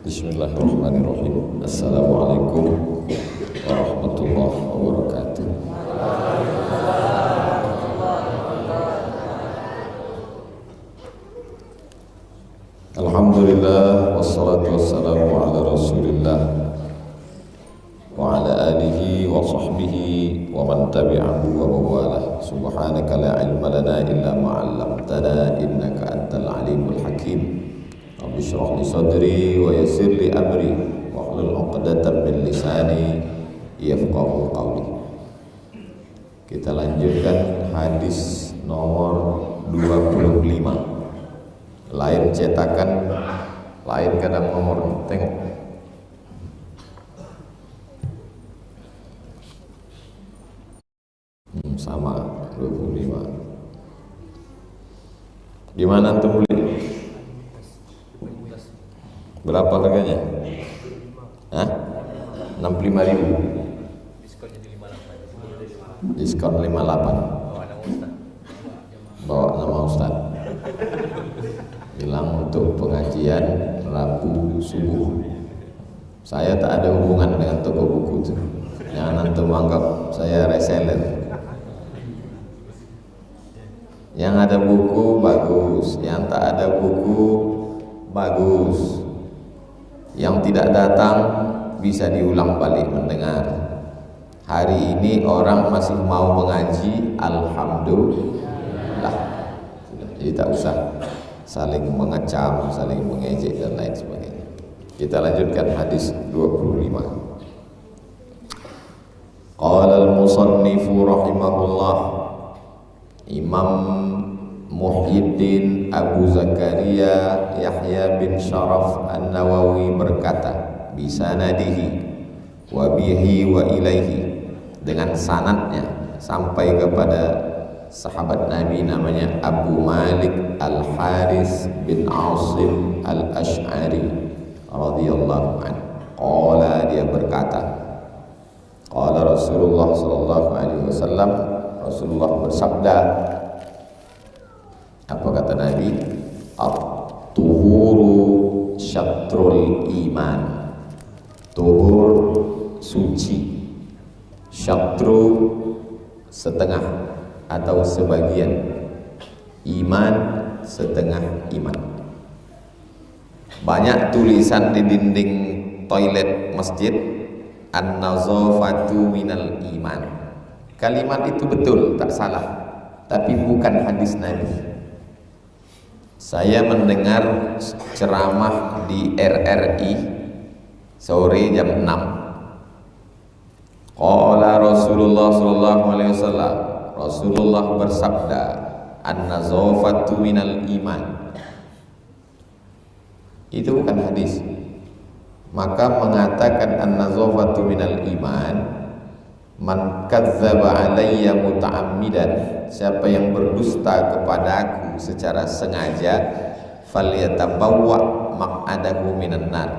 Bismillahirrahmanirrahim. Assalamualaikum warahmatullahi wabarakatuh. Alhamdulillah wassalatu wassalamu ala rasulillah wa ala alihi wa sahbihi wa man tabi'ahu wa mawalah. Subhanaka la ilma lana illa ma 'allamtana innaka antal alimul hakim. Rabbi shrah li sadri wa yassir li amri wa hlul 'uqdatam min lisani yafqahu qawli. Kita lanjutkan hadis nomor 25. Lain cetakan, lain kadang nomor, tengok. Sama 25. Gimana antum beli? Berapa harganya? Hah? 65.000. Diskonnya di 58. Diskon 58. Bawa nama Ustaz. Bilang untuk pengajian Rabu subuh. Saya tak ada hubungan dengan toko buku itu. Jangan antum anggap saya reseller. Yang ada buku bagus, yang tak ada buku bagus. Yang tidak datang bisa diulang balik mendengar. Hari ini orang masih mau mengaji, alhamdulillah. Jadi tak usah saling mengecam, saling mengejek dan lain sebagainya. Kita lanjutkan hadis 25. Qala al-musannifu rahimahullah, Imam Muhyiddin Abu Zakaria Yahya bin Sharaf An-Nawawi berkata, bisanadihi wa bihi wa ilaihi, dengan sanadnya sampai kepada sahabat Nabi namanya Abu Malik Al-Haris bin Asim Al-Ash'ari radhiyallahu anhu. Qala, dia berkata, qala Rasulullah sallallahu alaihi wasallam, Rasulullah bersabda. Apa kata Nabi? At-tuhuru syatrul iman. Tuhur suci, syatru setengah atau sebagian, iman setengah iman. Banyak tulisan di dinding toilet masjid, an-nazafatu minal iman. Kalimat itu betul, tak salah, tapi bukan hadis Nabi. Saya mendengar ceramah di RRI sore jam 6. Qala Rasulullah sallallahu alaihi wasallam, Rasulullah bersabda, an-nazafatu minal iman. Itu bukan hadis. Maka mengatakan an-nazafatu minal iman, man kadzdzaba alayya muta'ammidan, siapa yang berdusta kepada aku secara sengaja, falyatabawwa maq'adahu minan nar,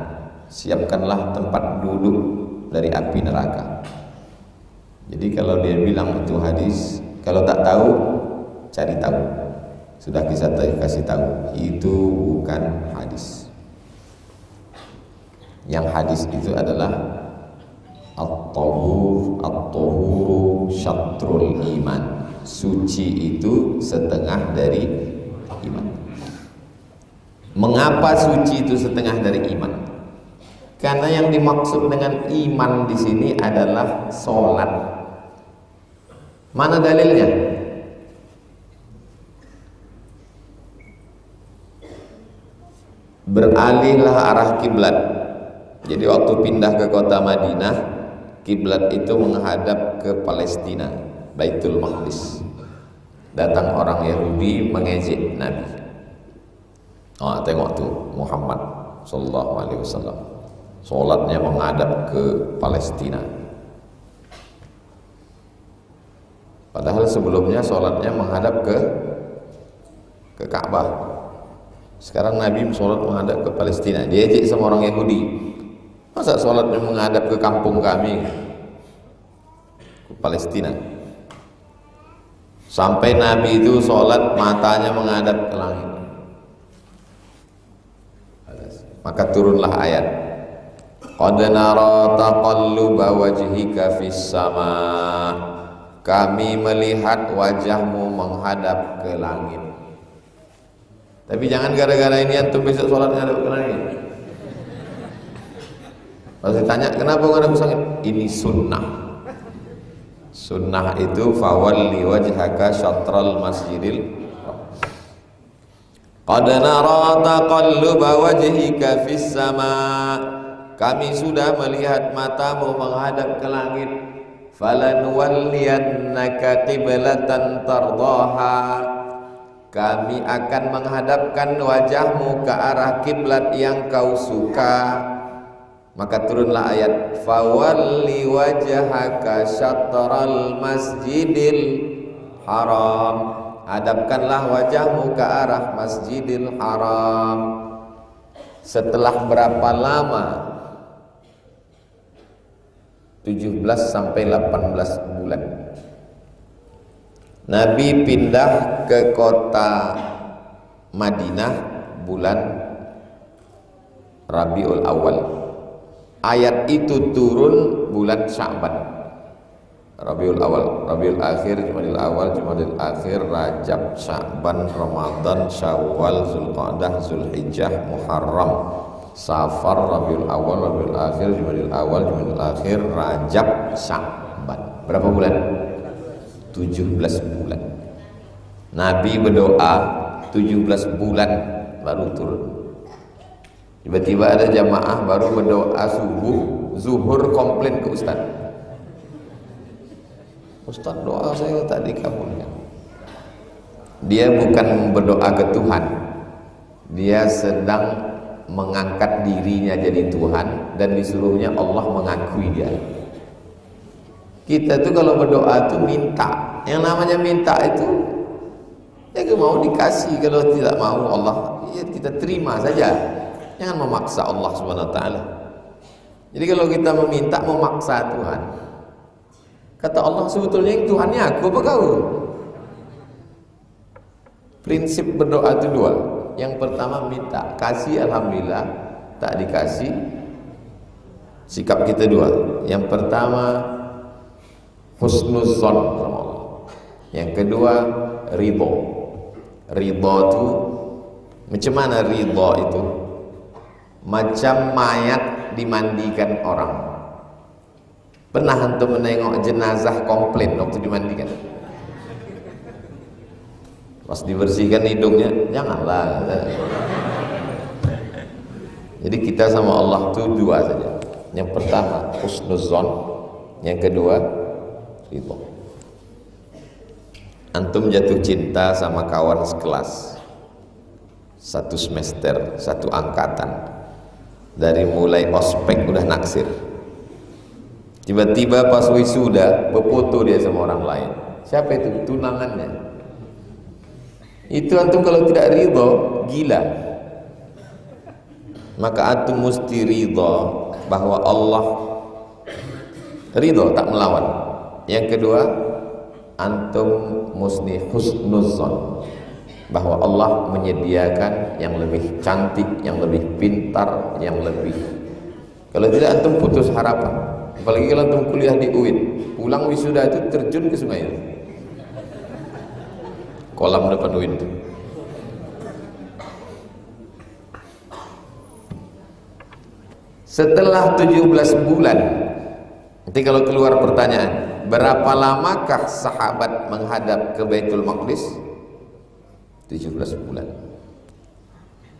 siapkanlah tempat duduk dari api neraka. Jadi kalau dia bilang itu hadis, kalau tak tahu cari tahu. Sudah kita kasih tahu, itu bukan hadis. Yang hadis itu adalah at-tahuru syatrul iman. Suci itu setengah dari iman. Mengapa suci itu setengah dari iman? Karena yang dimaksud dengan iman di sini adalah sholat. Mana dalilnya? Beralihlah arah kiblat. Jadi waktu pindah ke kota Madinah, kiblat itu menghadap ke Palestina, Baitul Maqdis. Datang orang Yahudi mengejek Nabi. Oh, tengok tuh Muhammad sallallahu alaihi wasallam, salatnya menghadap ke Palestina. Padahal sebelumnya salatnya menghadap ke Ka'bah. Sekarang Nabi salat menghadap ke Palestina. Diejek sama orang Yahudi. Masa salatnya menghadap ke kampung kami, ke Palestina? Sampai Nabi itu sholat matanya menghadap ke langit. Maka turunlah ayat, qad nara taqalluba wajhika fis sama. Kami melihat wajahmu menghadap ke langit. Tapi jangan gara-gara ini antum besok sholat menghadap ke langit. Kalau saya tanya kenapa menghadap ke langit? Ini sunnah. Sunnah itu fawalli wajhaka syatral masjidil. Qad nara taqalluba wajhika fis sama. Kami sudah melihat matamu menghadap ke langit. Falanuwalliyannaka qiblatan tardaha. Kami akan menghadapkan wajahmu ke arah kiblat yang kau suka. Maka turunlah ayat, fawalli wajhaka syatral masjidil haram. Hadapkanlah wajahmu ke arah Masjidil Haram. Setelah berapa lama? 17 sampai 18 bulan. Nabi pindah ke kota Madinah bulan Rabiul Awal. Ayat itu turun bulan Sya'ban. Rabiul Awal, Rabiul Akhir, Jumadil Awal, Jumadil Akhir, Rajab, Sya'ban, Ramadan, Syawal, Zulqa'dah, Zulhijjah, Muharram, Safar, Rabiul Awal, Rabiul Akhir, Jumadil Awal, Jumadil Akhir, Rajab, Sya'ban. Berapa bulan? 17 bulan. Nabi berdoa 17 bulan baru turun. Tiba-tiba ada jamaah baru berdoa subuh, zuhur komplain ke Ustaz. Ustaz, doa saya tak dikabulkan. Dia bukan berdoa ke Tuhan, dia sedang mengangkat dirinya jadi Tuhan dan disuruhnya Allah mengakui dia. Kita tuh kalau berdoa tuh minta. Yang namanya minta itu ya mau dikasih, kalau tidak mau Allah ya kita terima saja. Jangan memaksa Allah Subhanahu wa taala. Jadi kalau kita meminta memaksa Tuhan, kata Allah, sebetulnya yang Tuhannya aku apa kau? Prinsip berdoa itu dua. Yang pertama minta, kasih alhamdulillah, tak dikasih sikap kita dua. Yang pertama husnuzon sama Allah. Yang kedua ridho. Ridho itu macam mana ridho itu? Macam mayat dimandikan orang. Pernah antum menengok jenazah komplain waktu dimandikan? Pas dibersihkan hidungnya, janganlah. Jadi kita sama Allah itu dua saja. Yang pertama husnuzon, yang kedua ridho. Antum jatuh cinta sama kawan sekelas, satu semester, satu angkatan, dari mulai ospek udah naksir. Tiba-tiba pas wisuda berfoto dia sama orang lain. Siapa itu? Tunangannya. Itu antum kalau tidak ridho, gila. Maka antum mesti ridho bahwa Allah ridho, tak melawan. Yang kedua, antum mesti husnuzon bahwa Allah menyediakan yang lebih cantik, yang lebih pintar, yang lebih. Kalau tidak antum putus harapan. Apalagi kalau antum kuliah di UIN, pulang wisuda itu terjun ke sungai itu. Kolam depan UIN itu. Setelah 17 bulan, nanti kalau keluar pertanyaan, berapa lamakah sahabat menghadap ke Baitul Maqdis? 17 bulan.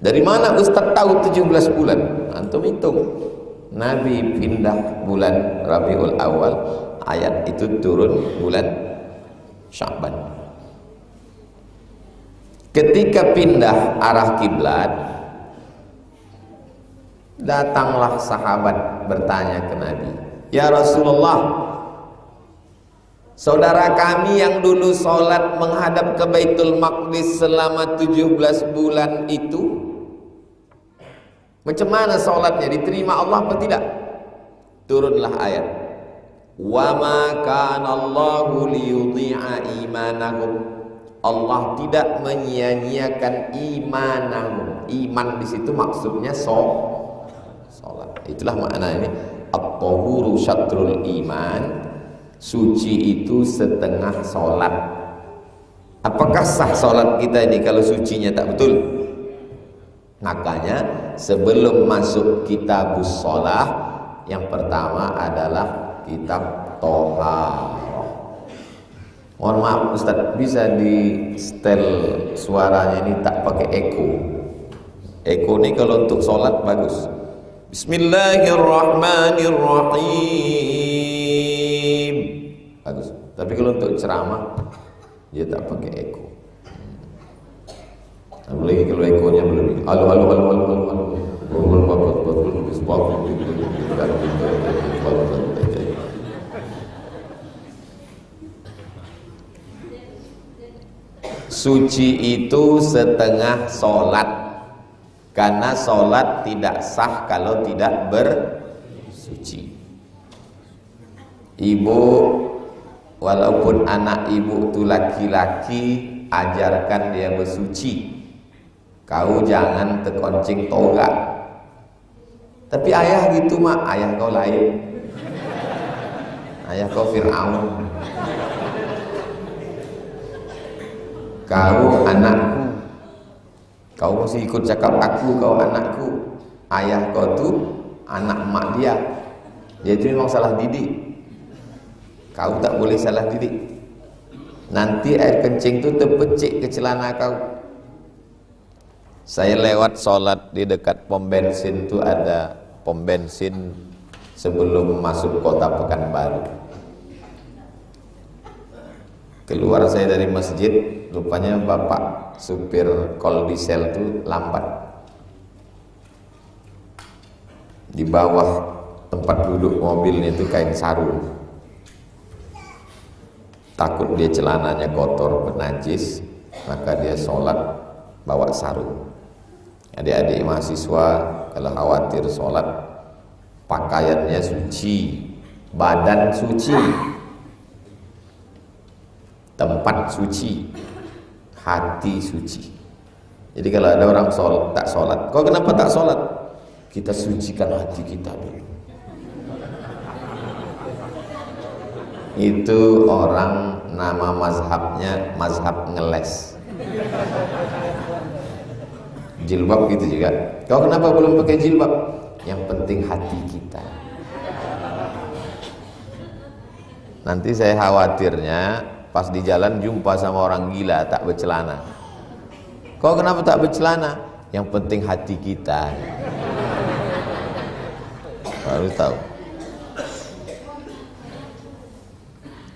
Dari mana Ustaz tahu 17 bulan? Antum hitung. Nabi pindah bulan Rabiul Awal, ayat itu turun bulan Sya'ban. Ketika pindah arah kiblat, datanglah sahabat bertanya ke Nabi, "Ya Rasulullah, saudara kami yang dulu sholat menghadap ke Baitul Maqdis selama 17 bulan itu, macam mana sholatnya? Diterima Allah atau tidak?" Turunlah ayat, Wa ma kana Allahu liyudhi'a imanahum. Allah tidak menyia-nyiakan imanahum. Iman di situ maksudnya salat. Itulah makna ini. At-tahuru syatrul iman. Suci itu setengah salat. Apakah sah salat kita ini kalau sucinya tak betul? Makanya sebelum masuk kitabus shalah, yang pertama adalah kitab Thaharah. Mohon maaf Ustaz, bisa di setel suaranya ini tak pakai eko. Eko ini kalau untuk sholat bagus. Bismillahirrahmanirrahim. Bagus. Tapi kalau untuk ceramah dia tak pakai eko. Apalagi kalau ekonya belum. Suci itu setengah sholat, karena sholat tidak sah kalau tidak bersuci. Ibu, walaupun anak ibu itu laki-laki, ajarkan dia bersuci. Kau jangan terkoncing toga. Tapi ayah gitu mak, ayah kau lain. Ayah kau Fir'aun. Kau anakku, kau mesti ikut cakap aku, kau anakku. Ayah kau tu anak mak dia. Dia itu memang salah didik. Kau tak boleh salah didik. Nanti air kencing tu terpecik ke celana kau. Saya lewat sholat di dekat pom bensin tu, ada pom bensin sebelum masuk kota Pekanbaru. Keluar saya dari masjid, rupanya bapak supir kol diesel itu lambat. Di bawah tempat duduk mobilnya itu kain sarung. Takut dia celananya kotor, bernajis, maka dia sholat bawa sarung. Adik-adik mahasiswa kalau khawatir sholat, pakaiannya suci, badan suci, tempat suci, hati suci. Jadi kalau ada orang tak sholat, kau kenapa tak sholat? Kita sucikan hati kita dulu. Itu orang nama mazhabnya mazhab ngeles. Jilbab gitu juga. Kau kenapa belum pakai jilbab? Yang penting hati kita. Nanti saya khawatirnya pas di jalan jumpa sama orang gila tak bercelana. Kau kenapa tak bercelana? Yang penting hati kita. Baru tahu.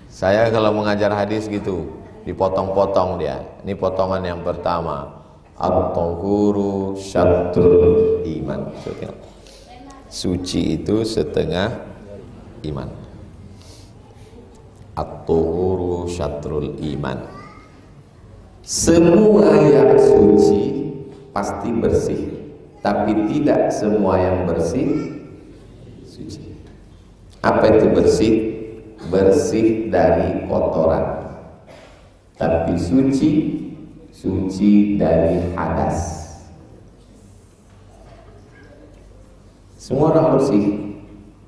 Saya kalau mengajar hadis gitu, dipotong-potong dia. Ini potongan yang pertama. At-tahuru syatrul iman. Suci itu setengah iman. At-tahuru syatrul iman. Semua yang suci pasti bersih, tapi tidak semua yang bersih suci. Apa itu bersih? Bersih dari kotoran. Tapi suci dari hadas. Semua orang bersih,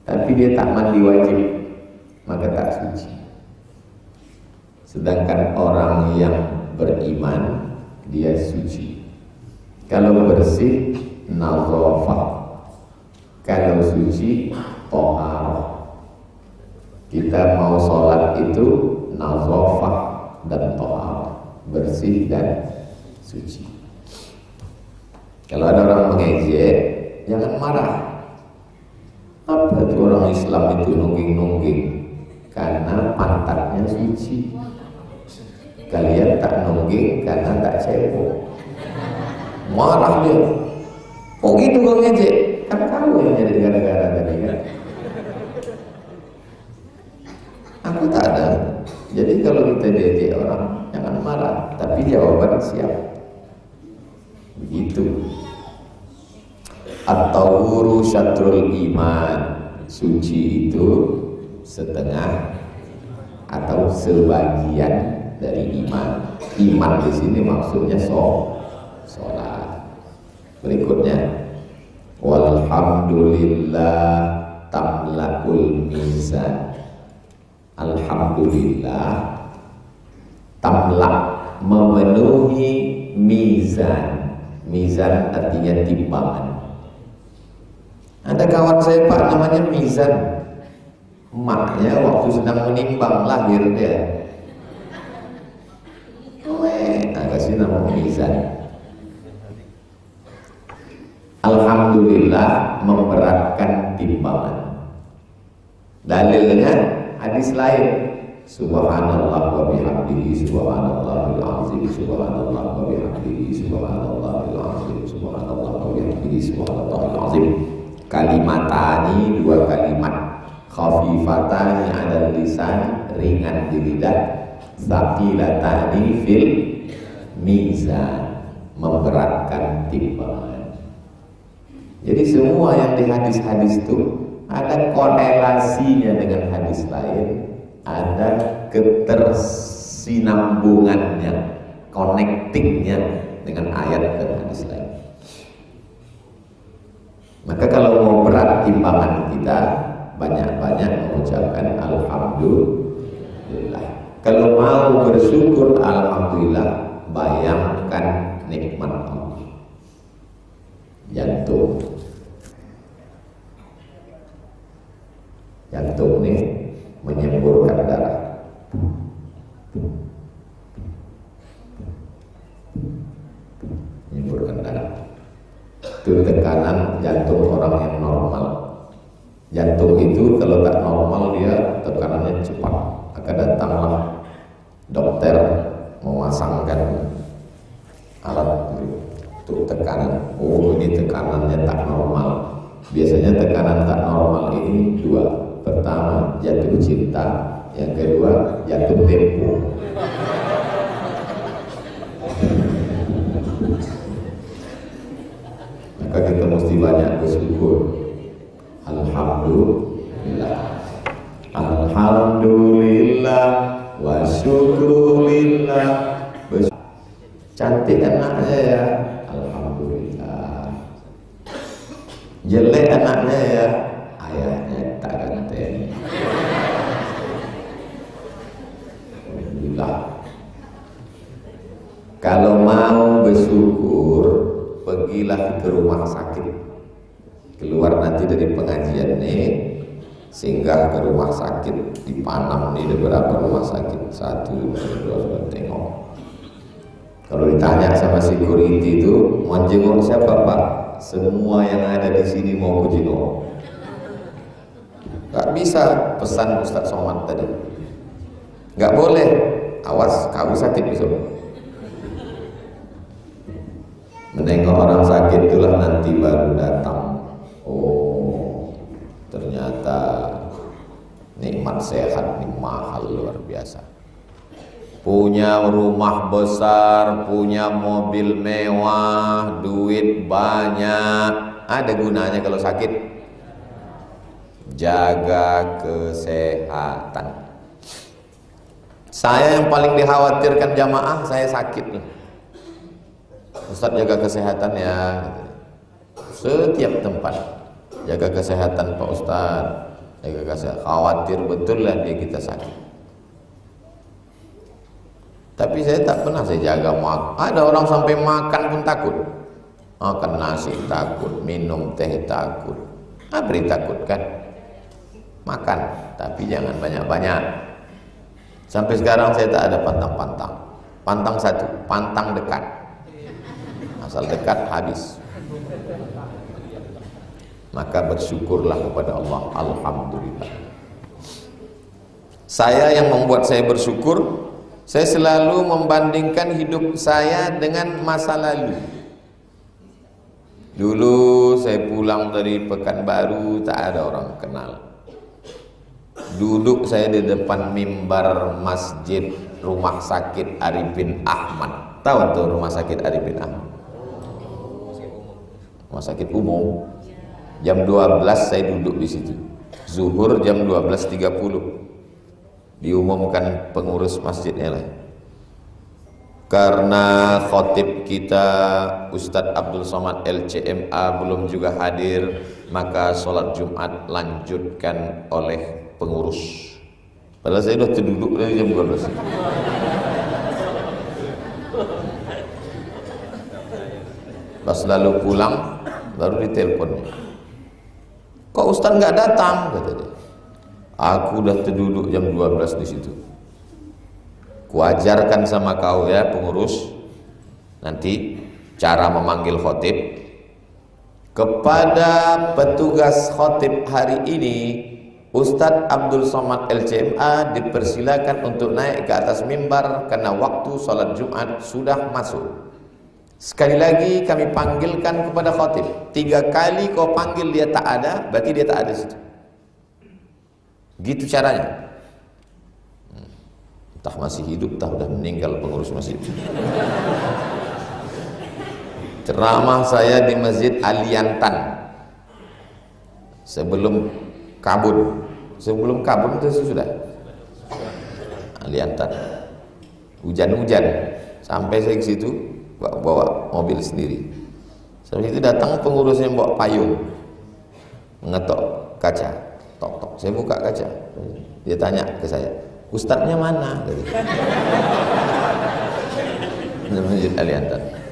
tapi dia tak mandi wajib, maka tak suci. Sedangkan orang yang beriman, dia suci. Kalau bersih, nazafah. Kalau suci, thaharah. Kita mau sholat itu nazafah dan thaharah, bersih dan suci. Kalau ada orang mengejek, jangan marah. Apa itu orang Islam itu nungging-nungging? Karena pantatnya suci. Kalian tak nungging karena tak cebok. Marah dia. Oh gitu kau ngejek? Kan kamu yang jadi gara-gara tadi kan? Aku tak ada. Jadi kalau kita diejek orang, jangan marah, tapi jawaban siap. Begitu. At-tahuru syatrul iman. Suci itu setengah atau sebagian dari iman. Iman di sini maksudnya sholat. Berikutnya, walhamdulillah tamla'ul mizan. Alhamdulillah tamla' memenuhi mizan. Mizan artinya timbangan. Ada kawan saya Pak namanya Mizan. Maknya waktu sedang menimbang lahir dia. Kasih nama Mizan. Alhamdulillah memberatkan timbangan. Dalilnya hadis lain. Subhanallah wa bihamdihi subhanallahil azim subhanallah wa bihamdihi subhanallahil azim subhanallah wa bihamdihi subhanallahil azim. Kalimatani, dua kalimat, khafifatani 'alal lisan, ringan di lidah, tsaqilatani fil mizan, memberatkan timbangan. Jadi semua yang di hadis-hadis itu ada korelasinya dengan hadis lain, ada ketersinambungannya, connectingnya dengan ayat dan hadis lain. Maka kalau mau berat timbangan kita, banyak-banyak mengucapkan alhamdulillah. Kalau mau bersyukur alhamdulillah, bayangkan nikmat Allah. Jantung ini menyemburkan darah. Menyemburkan darah. Itu tekanan jantung orang yang normal. Jantung itu kalau tak normal dia tekanannya cepat. Akan datanglah dokter memasangkan alat untuk tekanan. Oh, ini tekanannya tak normal. Biasanya tekanan tak normal ini dua. Pertama jatuh cinta, yang kedua jatuh tempo. Maka kita mesti banyak bersyukur. Alhamdulillah, alhamdulillah wa syukurillah. Cantik anaknya ya, alhamdulillah. Jelek anaknya ya, ayahnya tak ganteng. Alhamdulillah. Kalau mau bersyukur, pergilah ke rumah sakit. Keluar nanti dari pengajian nih, singgah ke rumah sakit di Panam nih, ada beberapa rumah sakit, 1, 2, tengok. Kalau ditanya sama security itu, mau jenguk siapa Pak? Semua yang ada di sini mau ku jenguk. Gak bisa, pesan Ustaz Somad tadi. Gak boleh, awas kau sakit besok. Menengok orang sakit itulah nanti baru datang. Oh, ternyata nikmat sehat ini mahal luar biasa. Punya rumah besar, punya mobil mewah, duit banyak, ada gunanya kalau sakit? Jaga kesehatan. Saya yang paling dikhawatirkan jamaah, saya sakit nih. Ustaz jaga kesehatan ya. Setiap tempat jaga kesehatan Pak Ustaz, jaga kesehatan. Khawatir betul lah dia kita sakit. Tapi saya tak pernah saya jaga makan. Ada orang sampai makan pun takut. Makan nasi takut, minum teh takut. Beri takut kan? Makan, tapi jangan banyak-banyak. Sampai sekarang saya tak ada pantang-pantang. Pantang satu, pantang dekat. Asal dekat habis. Maka bersyukurlah kepada Allah. Alhamdulillah. Saya yang membuat saya bersyukur, saya selalu membandingkan hidup saya dengan masa lalu. Dulu saya pulang dari Pekanbaru, tak ada orang kenal. Duduk saya di depan mimbar masjid Rumah Sakit Arifin Ahmad. Tahu tuh Rumah Sakit Arifin Ahmad? Rumah sakit umum. Jam 12 saya duduk di situ. Zuhur jam 12.30 diumumkan pengurus masjidnya lah. Karena khotib kita Ustadz Abdul Somad LCMA belum juga hadir, maka sholat Jumat lanjutkan oleh pengurus. Padahal saya sudah terduduk dari jam 12. Pas lalu pulang baru ditelepon, kok Ustadz nggak datang, kata dia. Aku udah terduduk jam 12 di situ. Kuajarkan sama kau ya pengurus, nanti cara memanggil khotib. Kepada petugas khotib hari ini, Ustadz Abdul Somad LCMA dipersilakan untuk naik ke atas mimbar karena waktu sholat Jumat sudah masuk. Sekali lagi kami panggilkan kepada khotib. 3 kali kau panggil dia tak ada, berarti dia tak ada situ. Gitu caranya. Entah masih hidup, entah sudah meninggal pengurus masjid. Ceramah saya di Masjid Aliantan sebelum kabun. Sebelum kabun itu sudah Aliantan. Hujan-hujan sampai saya ke situ bawa mobil sendiri. Sampai itu datang pengurusnya bawa payung, mengetok kaca, tok-tok. Saya buka kaca, dia tanya ke saya, Ustadznya mana? Masjid Aliantan.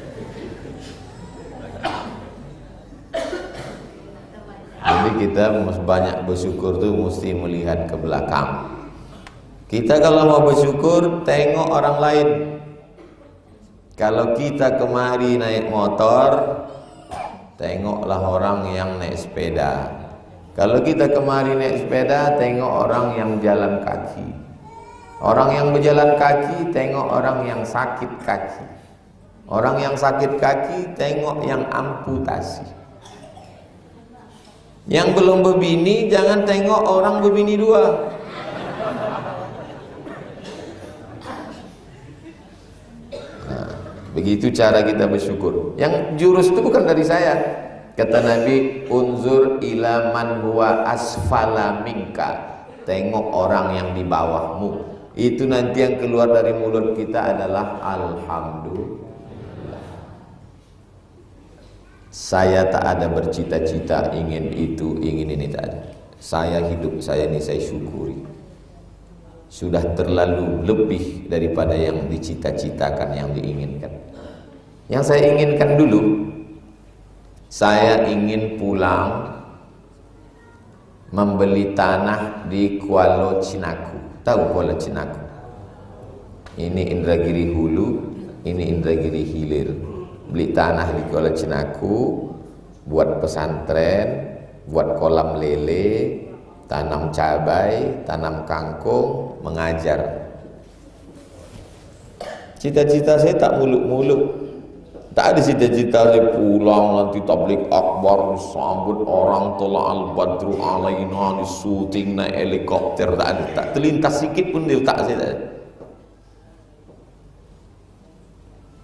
Jadi kita banyak bersyukur tuh mesti melihat ke belakang. Kita kalau mau bersyukur tengok orang lain. Kalau kita kemari naik motor, tengoklah orang yang naik sepeda. Kalau kita kemari naik sepeda, tengok orang yang jalan kaki. Orang yang berjalan kaki, tengok orang yang sakit kaki. Orang yang sakit kaki, tengok yang amputasi. Yang belum berbini, jangan tengok orang berbini 2. Begitu cara kita bersyukur. Yang jurus itu bukan dari saya. Kata Nabi, unzur ila man huwa asfala minka. Tengok orang yang di bawahmu. Itu nanti yang keluar dari mulut kita adalah alhamdulillah. Saya tak ada bercita-cita ingin itu, ingin ini, tak ada. Saya hidup saya ini saya syukuri. Sudah terlalu lebih daripada yang dicita-citakan, yang diinginkan. Yang saya inginkan dulu, saya ingin pulang membeli tanah di Kuala Cinaku. Tahu Kuala Cinaku? Ini Indragiri Hulu, ini Indragiri Hilir. Beli tanah di Kuala Cinaku, buat pesantren, buat kolam lele, tanam cabai, tanam kangkung, mengajar. Cita-cita saya tak muluk-muluk. Tak ada cita-cita saya pulang nanti tabligh akbar, disambut orang tolak al-badru alaina, di syuting naik helikopter, tak ada. Tak terlintas sikit pun di otak saya tak ada.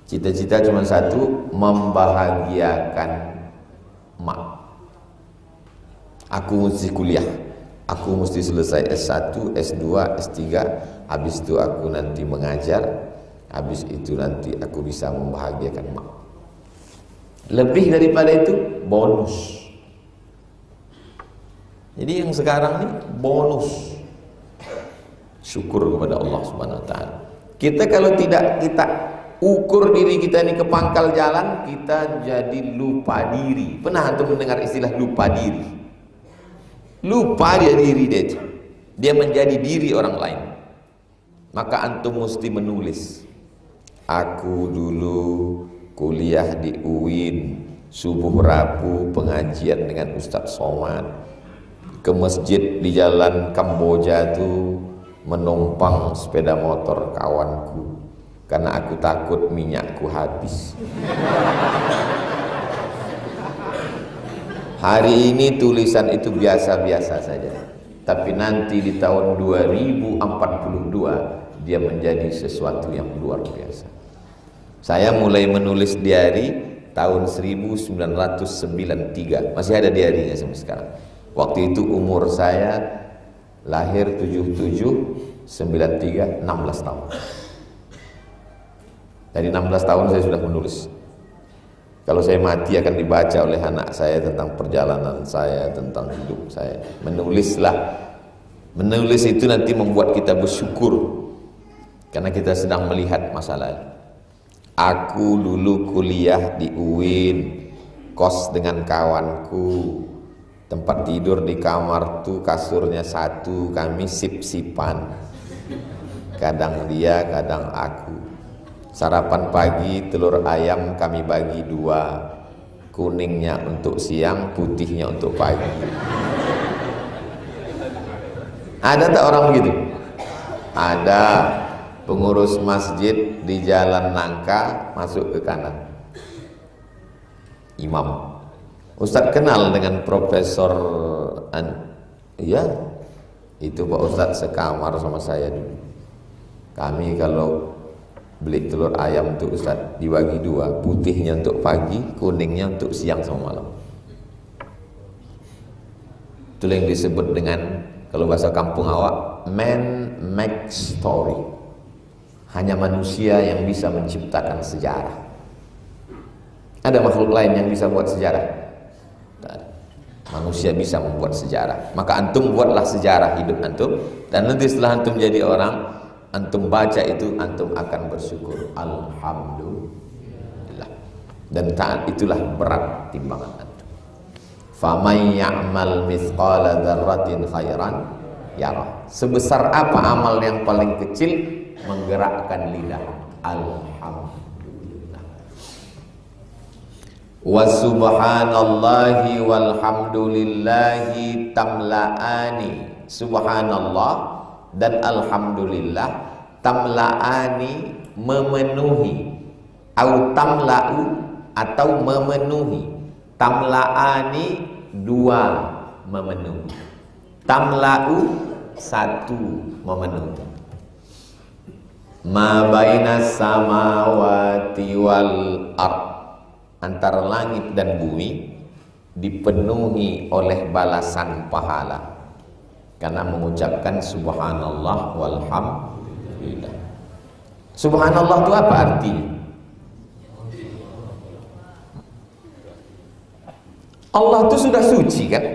Cita-cita cuma satu, membahagiakan mak. Aku mesti kuliah. Aku mesti selesai S1, S2, S3, habis itu aku nanti mengajar, habis itu nanti aku bisa membahagiakan mak. Lebih daripada itu, bonus. Jadi yang sekarang ini bonus. Syukur kepada Allah Subhanahu wa taala. Kita kalau tidak kita ukur diri kita ini ke pangkal jalan, kita jadi lupa diri. Pernah antum mendengar istilah lupa diri? Lupa dia diri dia itu. Dia menjadi diri orang lain. Maka antum mesti menulis. Aku dulu kuliah di UIN, subuh Rabu pengajian dengan Ustadz Somad. Ke masjid di jalan Kamboja itu menumpang sepeda motor kawanku karena aku takut minyakku habis. Hari ini tulisan itu biasa-biasa saja, tapi nanti di tahun 2042 dia menjadi sesuatu yang luar biasa. Saya mulai menulis diari tahun 1993, masih ada diarinya sampai sekarang. Waktu itu umur saya lahir 77, 93, 16 tahun. Dari 16 tahun saya sudah menulis. Kalau saya mati akan dibaca oleh anak saya tentang perjalanan saya, tentang hidup saya. Menulislah. Menulis itu nanti membuat kita bersyukur karena kita sedang melihat masa lalu. Aku dulu kuliah di UIN, kos dengan kawanku, tempat tidur di kamar tuh kasurnya satu, kami sip-sipan. Kadang dia, kadang aku. Sarapan pagi telur ayam kami bagi 2, kuningnya untuk siang, putihnya untuk pagi. Ada tak orang begitu? Ada. Pengurus masjid di Jalan Nangka masuk ke kanan. Imam. Ustadz kenal dengan Profesor iya, itu Pak Ustadz sekamar sama saya dulu. Kami kalau beli telur ayam untuk Ustadz dibagi 2, putihnya untuk pagi, kuningnya untuk siang sama malam. Itu yang disebut dengan, kalau bahasa kampung awak, man make story. Hanya manusia yang bisa menciptakan sejarah. Ada makhluk lain yang bisa buat sejarah? Manusia bisa membuat sejarah. Maka antum buatlah sejarah hidup antum, dan nanti setelah antum jadi orang, antum baca itu, antum akan bersyukur. Alhamdulillah. Dan taat itulah berat timbangan antum. Faman ya'mal mithqala dzarratin khairan yarah. Sebesar apa amal yang paling kecil, menggerakkan lidah. Alhamdulillah. Wa subhanallahi walhamdulillahi tamla'ani. Subhanallah dan alhamdulillah tamla'ani, memenuhi, au tamla'u, atau memenuhi. Tamla'ani 2, memenuhi. Tamla'u 1, memenuhi. Ma bainas samawati wal ard, antara langit dan bumi dipenuhi oleh balasan pahala karena mengucapkan subhanallah walhamdulillah. Subhanallah itu apa artinya? Allah itu sudah suci kan?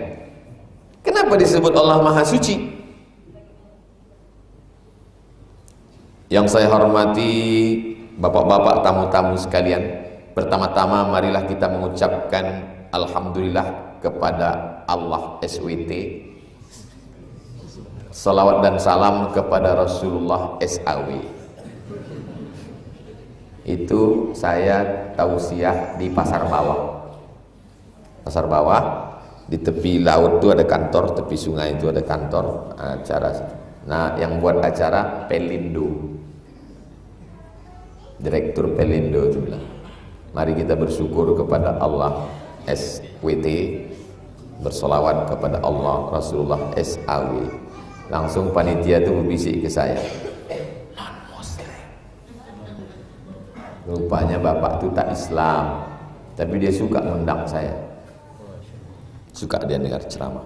Kenapa disebut Allah Maha Suci? Yang saya hormati bapak-bapak, tamu-tamu sekalian, pertama-tama marilah kita mengucapkan alhamdulillah kepada Allah SWT. Salawat dan salam kepada Rasulullah SAW. Itu saya tausiah di Pasar Bawah. Pasar Bawah, di tepi laut itu ada kantor, tepi sungai itu ada kantor, acara. Nah, yang buat acara Pelindo, Direktur Pelindo itu bilang, mari kita bersyukur kepada Allah SWT, bersolawat kepada Allah Rasulullah SAW. Langsung panitia itu berbisik ke saya, non-muslim. Rupanya bapak itu tak Islam, tapi dia suka mengundang saya, suka dia dengar ceramah.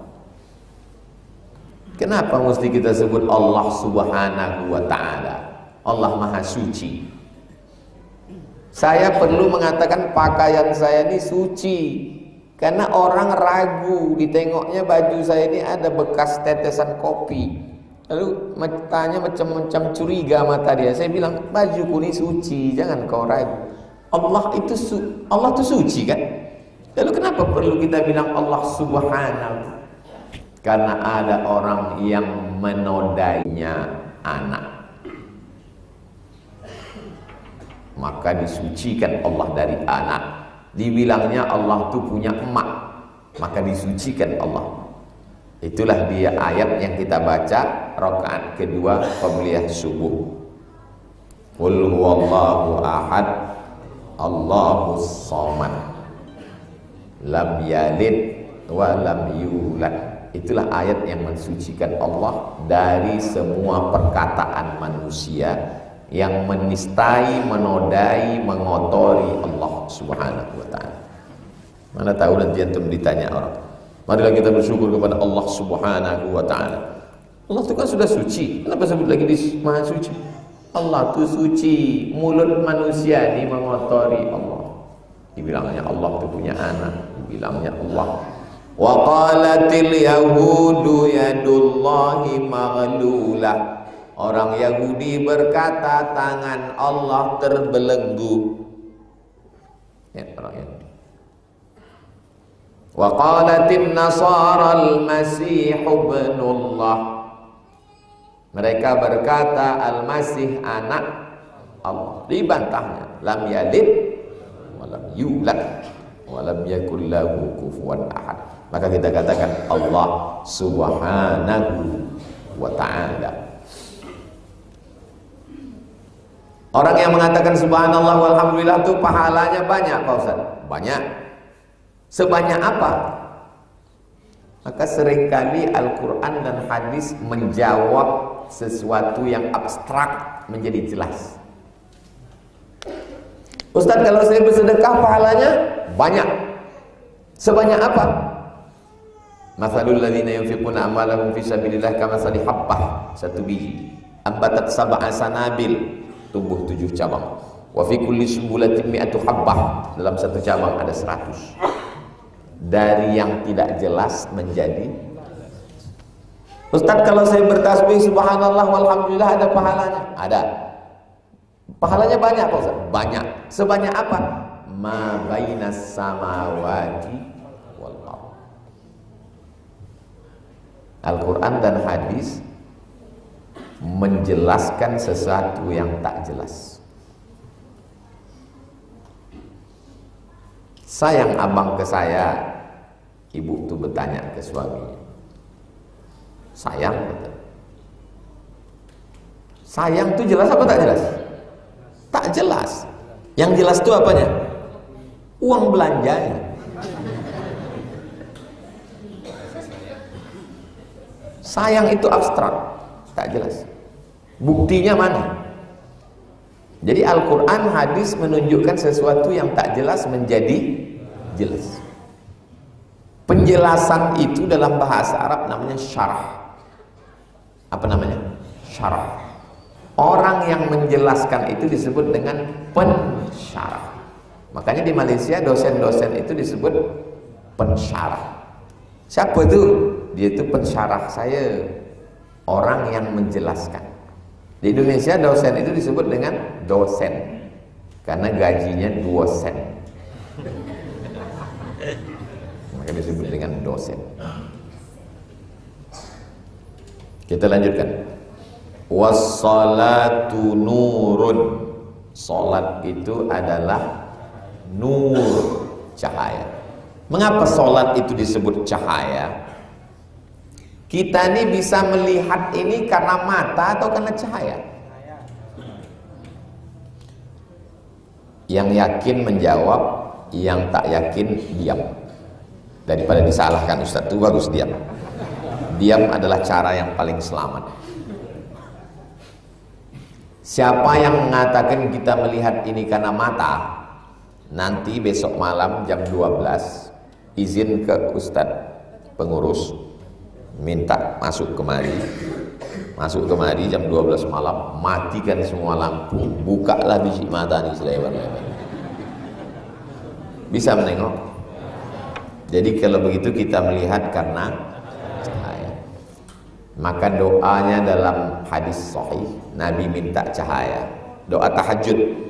Kenapa mesti kita sebut Allah Subhanahu wa Ta'ala, Allah Maha Suci? Saya perlu mengatakan pakaian saya ini suci, karena orang ragu, ditengoknya baju saya ini ada bekas tetesan kopi, lalu matanya macam-macam curiga mata dia. Saya bilang, bajuku ini suci, jangan kau ragu. Allah itu suci kan? Lalu kenapa perlu kita bilang Allah Subhanahu? Karena ada orang yang menodainya anak, maka disucikan Allah dari anak. Dibilangnya Allah itu punya emak, maka disucikan Allah. Itulah dia ayat yang kita baca rakaat kedua qabliyah subuh. Qul huwallahu ahad, Allahus samad, lam yalid wa lam yulad. Itulah ayat yang mensucikan Allah dari semua perkataan manusia yang menistai, menodai, mengotori Allah Subhanahu wa Ta'ala. Mana tahu nanti antum ditanya orang, Marilah kita bersyukur kepada Allah Subhanahu wa ta'ala. Allah itu kan sudah suci. Kenapa sebut lagi di Maha Suci? Allah itu suci. Mulut manusia ini mengotori Allah. Dibilangnya Allah itu punya anak. Dibilangnya Allah. Wa qalatil yahudu yadullahi maghlulah. Orang Yahudi berkata tangan Allah terbelenggu. Ya, orang Yahudi. Wa qalatin nasara al-masih ibnullah. Mereka berkata Al-Masih anak Allah. Dibantahnya, lam yalid wa lam yulad wa lam yakul lahu kufuwan ahad. Maka kita katakan Allah Subhanahu wa ta'ala. Orang yang mengatakan subhanallah walhamdulillah itu pahalanya banyak, Pak Ustaz. Banyak. Sebanyak apa? Maka seringkali Al-Quran dan hadis menjawab sesuatu yang abstrak menjadi jelas. Ustaz, kalau saya bersedekah pahalanya banyak. Sebanyak apa? Mathalul ladzina yunfiquna amwalahum fi sabilillah kamathali habbah satu biji ambatat sab'a sanabil, tumbuh 7 cabang. Wa fi kulli sumbulatin mi'atu habbah, dalam satu cabang ada 100. Dari yang tidak jelas menjadi. Ustaz, kalau saya bertasbih subhanallah walhamdulillah ada pahalanya? Ada. Pahalanya banyak, Pak Ustaz? Banyak. Sebanyak apa? Ma bainas samawati wal ardh. Al-Quran dan hadis menjelaskan sesuatu yang tak jelas. Sayang abang ke saya, ibu tuh bertanya ke suaminya. Sayang, betul. Sayang tuh jelas apa tak jelas? Tak jelas. Yang jelas tuh apanya? Uang belanjanya. Sayang itu abstrak, tak jelas. Buktinya mana? Jadi Al-Quran, hadis menunjukkan sesuatu yang tak jelas menjadi jelas. Penjelasan itu dalam bahasa Arab namanya syarah. Apa namanya? Syarah. Orang yang menjelaskan itu disebut dengan pensyarah. Makanya di Malaysia dosen-dosen itu disebut pensyarah. Siapa itu? Dia itu pensyarah saya. Orang yang menjelaskan. Di Indonesia dosen itu disebut dengan dosen karena gajinya 2 sen. Maka disebut dengan dosen. Kita lanjutkan. Wassalatu nurun. Salat itu adalah nur, cahaya. Mengapa salat itu disebut cahaya? Kita ini bisa melihat ini karena mata atau karena cahaya? Yang yakin menjawab, yang tak yakin diam. Daripada disalahkan Ustaz, itu bagus diam. Diam adalah cara yang paling selamat. Siapa yang mengatakan kita melihat ini karena mata, nanti besok malam jam 12 izin ke Ustaz pengurus, minta masuk kemari jam 12 malam, matikan semua lampu, bukalah biji mata nih selebar-lebar. Bisa menengok. Jadi kalau begitu kita melihat karena cahaya. Maka doanya dalam hadis sahih, Nabi minta cahaya. Doa tahajud.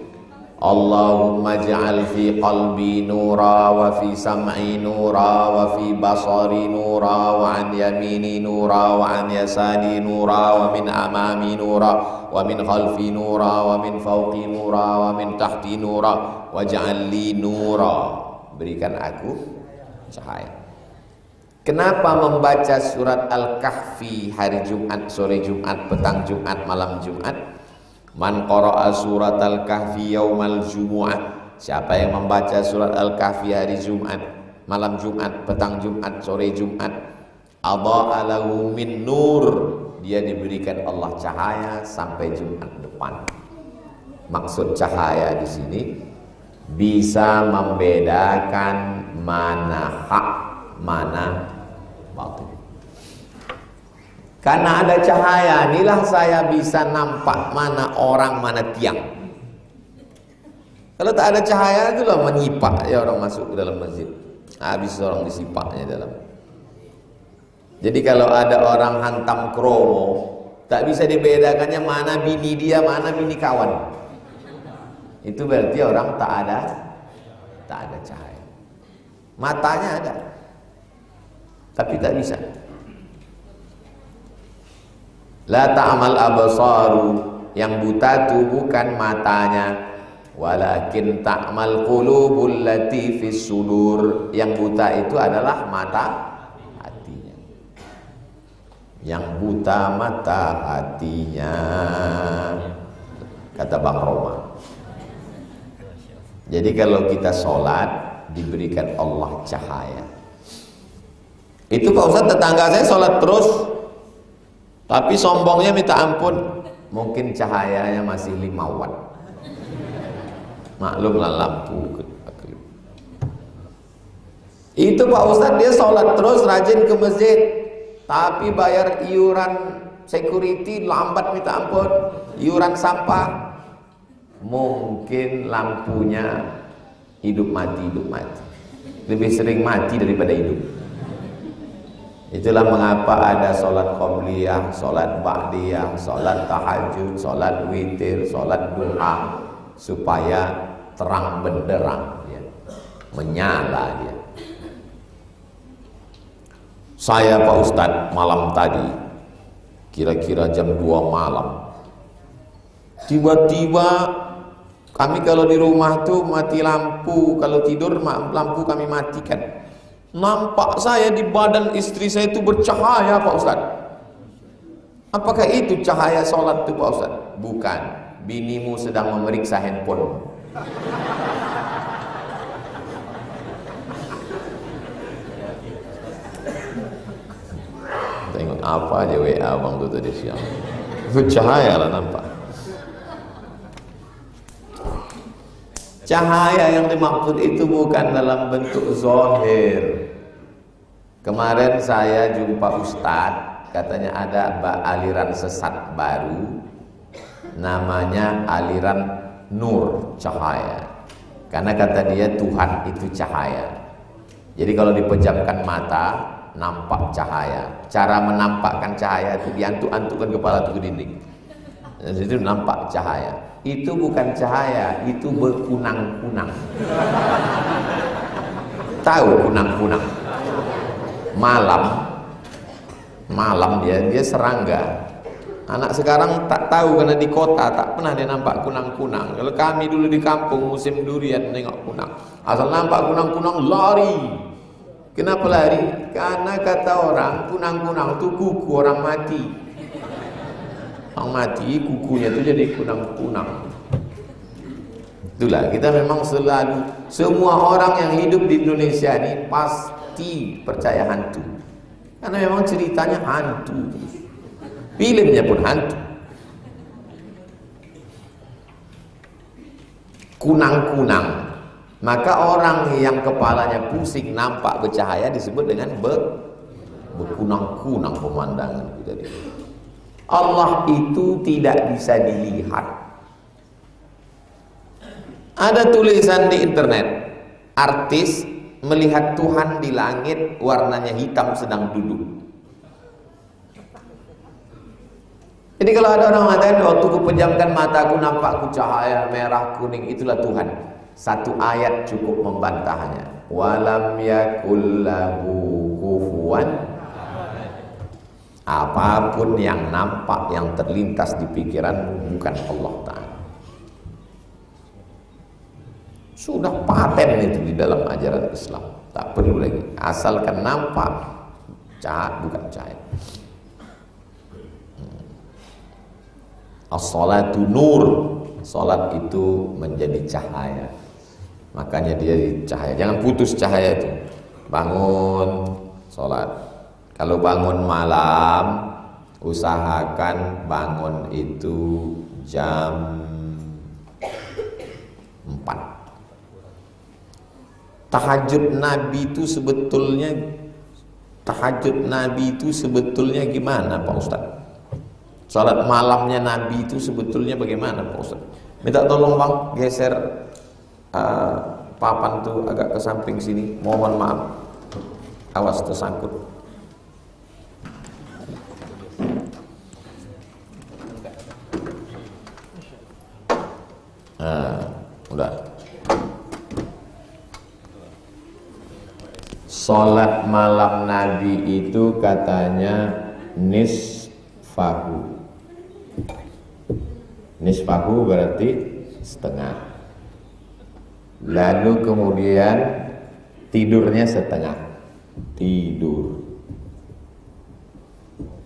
Allahumma ja'al fi qalbi nura wa fi sam'i nura wa fi basari nura wa an yamini nura wa an yasani nura wa min amami nura wa min khalfi nura wa min fawqi nura wa min tahti nura wa ja'al li nura. Berikan aku cahaya. Kenapa membaca surat Al-Kahfi hari Jumat, sore Jumat, petang Jumat, malam Jumat? Man qara'a surat Al-Kahfi yaumal Jumu'ah. Siapa yang membaca surat Al-Kahfi hari Jumat, malam Jumat, petang Jumat, sore Jumat, adha'a lahu min nur, dia diberikan Allah cahaya sampai Jumat depan. Maksud cahaya di sini bisa membedakan mana hak, mana batin. Karena ada cahaya, inilah saya bisa nampak mana orang, mana tiang. Kalau tak ada cahaya, itulah menyipak ya orang masuk ke dalam masjid. Habis orang disipaknya dalam. Jadi kalau ada orang hantam kromo, tak bisa dibedakannya mana bini dia, mana bini kawan. Itu berarti orang tak ada cahaya. Matanya ada, tapi tak bisa. La ta'mal absaru, yang buta itu bukan matanya, walakin ta'mal qulubul lati fis sudur, yang buta itu adalah mata hatinya. Yang buta mata hatinya, kata Bang Roma. Jadi kalau kita sholat diberikan Allah cahaya. Itu Pak Ustadz, tetangga saya sholat terus, tapi sombongnya minta ampun, mungkin cahayanya masih 5 watt. Maklumlah lampu. Itu Pak Ustadz, dia sholat terus, rajin ke masjid, tapi bayar iuran security lambat minta ampun, iuran sampah. Mungkin lampunya hidup mati, lebih sering mati daripada hidup. Itulah mengapa ada sholat qobliyah, sholat ba'diyah, sholat tahajud, sholat witir, sholat duha, supaya terang benderang ya, menyala dia. Saya Pak Ustadz malam tadi, kira-kira jam 2 malam, tiba-tiba kami kalau di rumah tuh mati lampu, kalau tidur lampu kami matikan. Nampak saya di badan istri saya itu bercahaya Pak Ustadz. Apakah itu cahaya sholat itu Pak Ustadz? Bukan, binimu sedang memeriksa handphone. Tengok apa aja WA abang tuh tadi siang. Bercahaya lah nampak. Cahaya yang dimaksud itu bukan dalam bentuk zahir. Kemarin saya jumpa Ustadz, katanya ada aliran sesat baru, namanya aliran nur, cahaya. Karena kata dia Tuhan itu cahaya. Jadi kalau dipejamkan mata, nampak cahaya. Cara menampakkan cahaya itu diantuk-antukkan kepala itu ke dinding. Dan itu nampak cahaya. Itu bukan cahaya, itu berkunang-kunang. Tahu kunang-kunang? Malam dia serangga. Anak sekarang tak tahu karena di kota tak pernah dia nampak kunang-kunang. Kalau kami dulu di kampung musim durian nengok kunang, asal nampak kunang-kunang lari. Kenapa lari? Karena kata orang kunang-kunang itu kuku orang mati. Orang mati kukunya itu jadi kunang-kunang. Itulah kita memang selalu, semua orang yang hidup di Indonesia ini pasti percaya hantu. Karena memang ceritanya hantu. Filmnya pun hantu. Kunang-kunang. Maka orang yang kepalanya pusing nampak bercahaya disebut dengan berkunang-kunang pemandangan. Allah itu tidak bisa dilihat. Ada tulisan di internet, artis melihat Tuhan di langit warnanya hitam sedang duduk. Jadi kalau ada orang mengatakan waktu kupejamkan mataku nampakku cahaya merah kuning, itulah Tuhan. Satu ayat cukup membantahnya. Walam yakul lahu kufuwan. Apapun yang nampak, yang terlintas di pikiran bukan Allah Ta'ala. Sudah paten itu di dalam ajaran Islam. Tak perlu lagi, asalkan nampak cahaya, bukan cahaya. As-salatu nur, salat itu menjadi cahaya. Makanya dia cahaya. Jangan putus cahaya itu. Bangun salat. Kalau bangun malam, usahakan bangun itu jam 4. Tahajud Nabi itu sebetulnya tahajud Nabi itu sebetulnya gimana Pak Ustadz? Salat malamnya Nabi itu sebetulnya bagaimana Pak Ustadz? Minta tolong Bang, geser papan tuh agak ke samping sini. Mohon maaf, awas tersangkut. Udah. Salat malam Nabi itu katanya nisfahu. Nisfahu berarti setengah. Lalu kemudian tidurnya setengah. Tidur.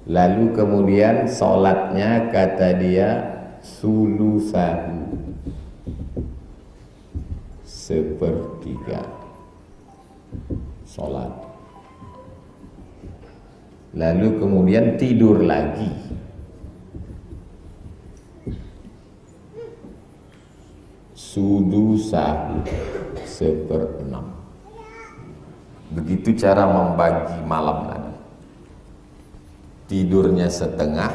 Lalu kemudian salatnya kata dia sulusahu. Sepertiga salat. Lalu kemudian tidur lagi. Sudusahu, 1/6. Begitu cara membagi malam tadi. Tidurnya setengah,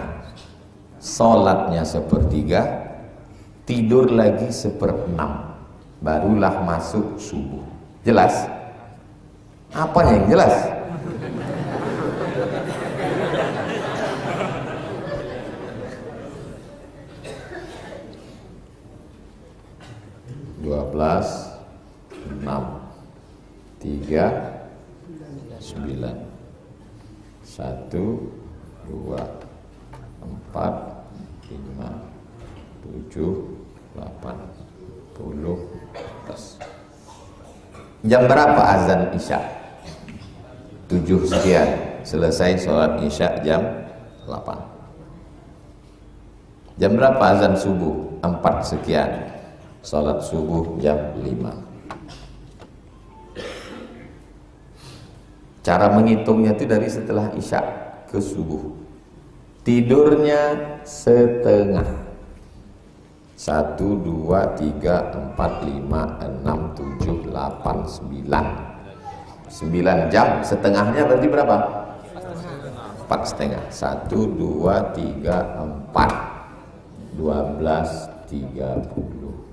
salatnya 1/3, tidur lagi 1/6. Barulah masuk subuh. Jelas? Apa yang jelas? (12, 6, 3, 9, 1, 2, 4, 5, 7, 8, 10, 11. Jam berapa azan Isya? 7 sekian. Selesai sholat Isya jam 8. Jam berapa azan subuh? 4 sekian. Sholat subuh jam 5. Cara menghitungnya itu dari setelah Isya ke subuh. Tidurnya setengah. 1, 2, 3, 4, 5, 6, 7, 8, 9. 9 jam, setengahnya berarti berapa? 4,5. 1, 2, 3, 4, 12, 30.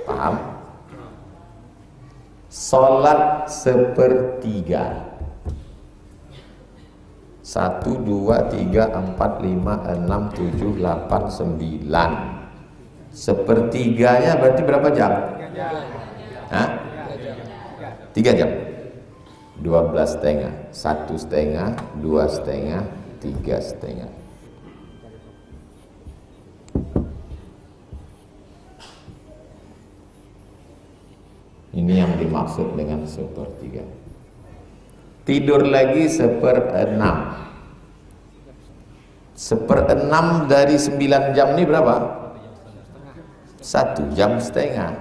Paham? Salat 1/3. 1, 2, 3, 4, 5, 6, 7, 8, 9. 1/3-nya berarti berapa jam? 3 jam. 12,5. 1,5, 2,5, 3,5. Ini yang dimaksud dengan 1/3. Tidur lagi 1/6. 1/6 dari 9 jam ini berapa? 1,5 jam.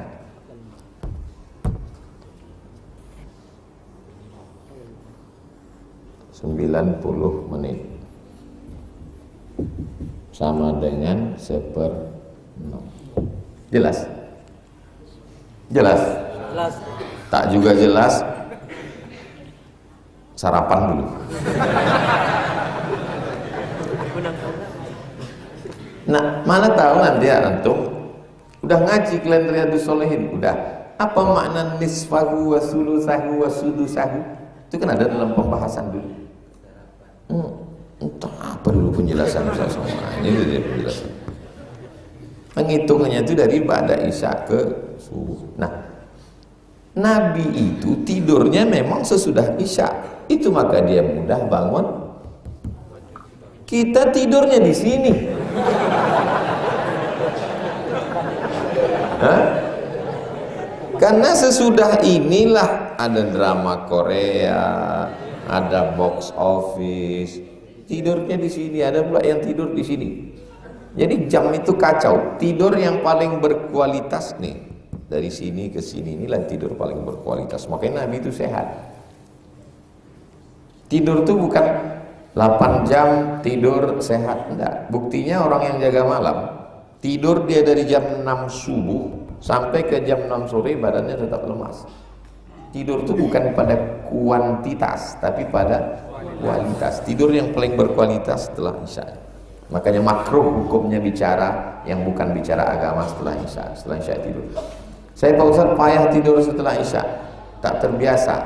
90 menit. Sama dengan 1/6. Jelas? Jelas? Jelas. Tak juga jelas. Sarapan dulu. Nah, mana tahu nanti ya antum udah ngaji kalian Riyadhus Shalihin, udah apa makna nisfahu wa sulusahu wa sudusahu? Itu kan ada dalam pembahasan dulu. Entah apa dulu penjelasan saya semua. Ini dia penjelasan. Penghitungannya itu dari ba'da Isya ke subuh. Nah, Nabi itu tidurnya memang sesudah Isya. Itu maka dia mudah bangun. Kita tidurnya di sini. Hah? Karena sesudah inilah ada drama Korea, ada box office. Tidurnya di sini, ada pula yang tidur di sini. Jadi jam itu kacau. Tidur yang paling berkualitas nih, dari sini ke sini, inilah tidur paling berkualitas. Makanya Nabi itu sehat. Tidur itu bukan 8 jam tidur sehat, enggak. Buktinya orang yang jaga malam, tidur dia dari jam 6 subuh sampai ke jam 6 sore badannya tetap lemas. Tidur itu bukan pada kuantitas, tapi pada kualitas. Tidur yang paling berkualitas setelah Isya. Makanya makruh hukumnya bicara yang bukan bicara agama setelah Isya. Setelah Isya tidur. Saya Pak Ustaz payah tidur setelah Isya, tak terbiasa.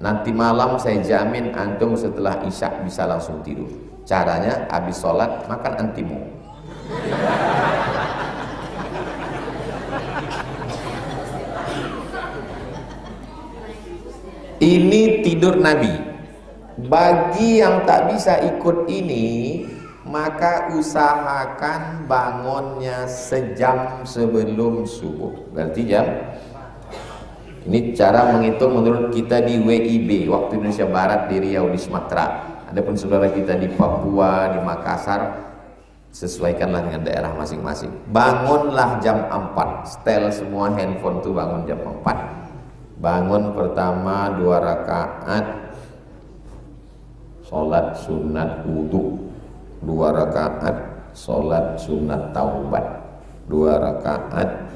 Nanti malam saya jamin antum setelah Isya bisa langsung tidur. Caranya habis sholat makan antimu. Ini tidur Nabi. Bagi yang tak bisa ikut ini, maka usahakan bangunnya sejam sebelum subuh. Berarti jam. Ini cara menghitung menurut kita di WIB, Waktu Indonesia Barat, di Riau, di Sumatera. Adapun saudara kita di Papua, di Makassar, sesuaikanlah dengan daerah masing-masing. Bangunlah jam 4. Setel semua handphone tuh bangun jam 4. Bangun pertama 2 rakaat sholat sunat wudu, 2 rakaat sholat sunat taubat, 2 rakaat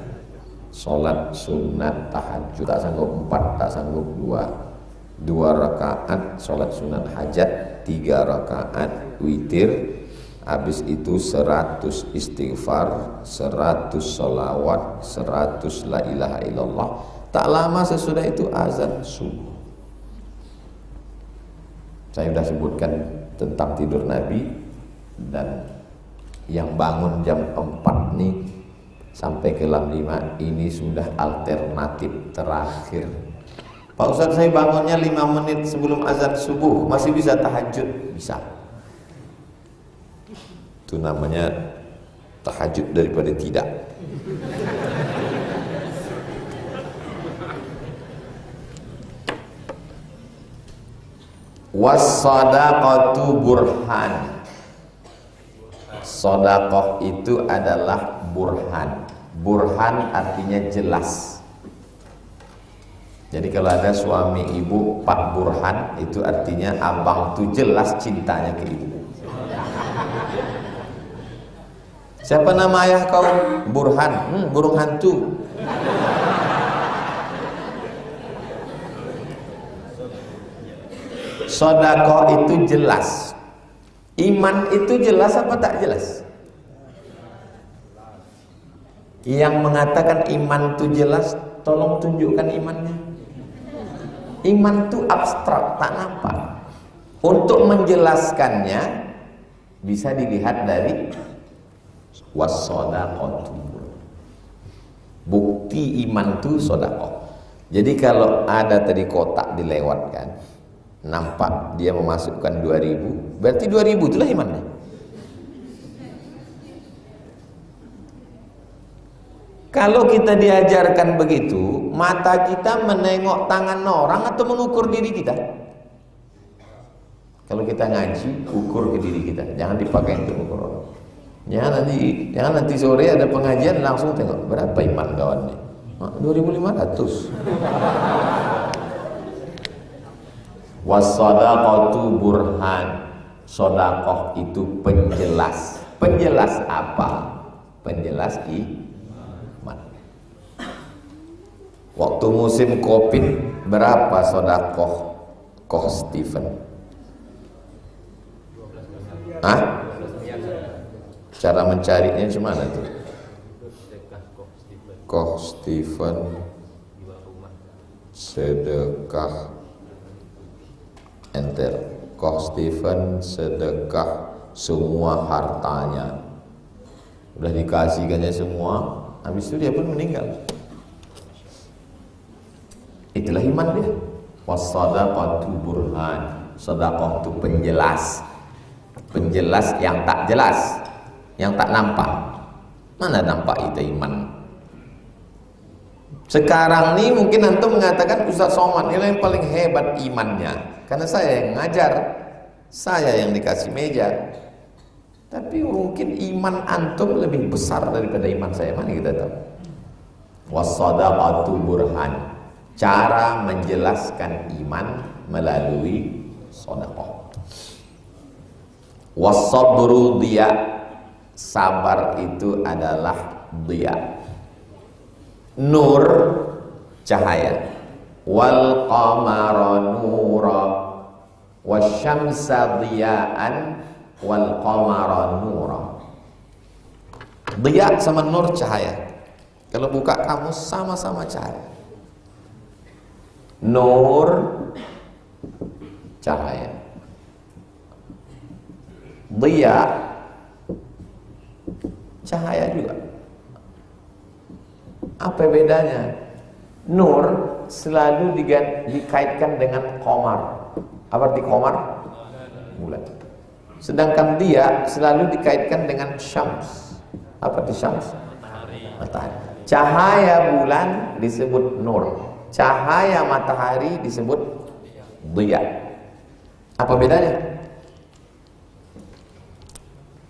sholat sunat tahajud. Tak sanggup 4, tak sanggup 2 rakaat sholat sunat hajat, 3 rakaat witir. Habis itu 100 istighfar, 100 sholawat, 100 la ilaha illallah. Tak lama sesudah itu azan subuh. Saya sudah sebutkan tentang tidur Nabi, dan yang bangun jam 4 nih sampai ke jam 5 ini sudah alternatif terakhir. Pak Ustaz, saya bangunnya 5 menit sebelum azan subuh, masih bisa tahajud? Bisa. Itu namanya tahajud daripada tidak. Was-shadaqatu burhan. Sedekah itu adalah burhan. Burhan artinya jelas. Jadi kalau ada suami ibu Pak Burhan, itu artinya abang tuh jelas cintanya ke ibu. Siapa nama ayah kau? Burhan. Burung hantu. Sedekah itu jelas. Iman itu jelas apa tak jelas? Yang mengatakan iman itu jelas, tolong tunjukkan imannya. Iman itu abstrak, tak nampak. Untuk menjelaskannya bisa dilihat dari was-shadaqatu. Bukti iman itu sedekah. Jadi kalau ada tadi kotak dilewatkan, nampak dia memasukkan 2000, berarti 2000 itulah imannya. Kalau kita diajarkan begitu, mata kita menengok tangan orang atau mengukur diri kita? Kalau kita ngaji, ukur ke diri kita, jangan dipakai untuk ukur orang. Jangan nanti sore ada pengajian langsung tengok berapa iman kawan nih. 2500. Was-shadaqatu burhan. Sedekah itu penjelas. Penjelas apa? Penjelas iman. Waktu musim Covid berapa sedekah Koh Stephen? Hah? Cara mencarinya gimana tuh? Koh Stephen sedekah enter. Koh Stephen sedekah semua hartanya. Udah dikasihkannya semua, habis itu dia pun meninggal. Itulah iman dia. Was-shadaqatu burhan. Sedekah itu penjelas. Penjelas yang tak jelas, yang tak nampak. Mana nampak itu iman? Sekarang nih mungkin antum mengatakan Ustaz Somad ini yang paling hebat imannya, karena saya yang ngajar, saya yang dikasih meja. Tapi mungkin iman antum lebih besar daripada iman saya. Mana kita tahu? Was-shadaqatu burhan. Cara menjelaskan iman melalui sedekah. Was-sabru diya. Sabar itu adalah diya. Nur, cahaya. wal qamara nura wasyamsa diya'an wal qamara nura. Diya sama nur cahaya. Kalau buka kamus sama-sama cahaya. Nur cahaya. Diya cahaya juga. Apa bedanya? Nur selalu dikaitkan dengan qamar. Apa arti qamar? Bulan. Sedangkan dia selalu dikaitkan dengan syams. Apa arti syams? Matahari. Cahaya bulan disebut nur. Cahaya matahari disebut diya. Apa bedanya?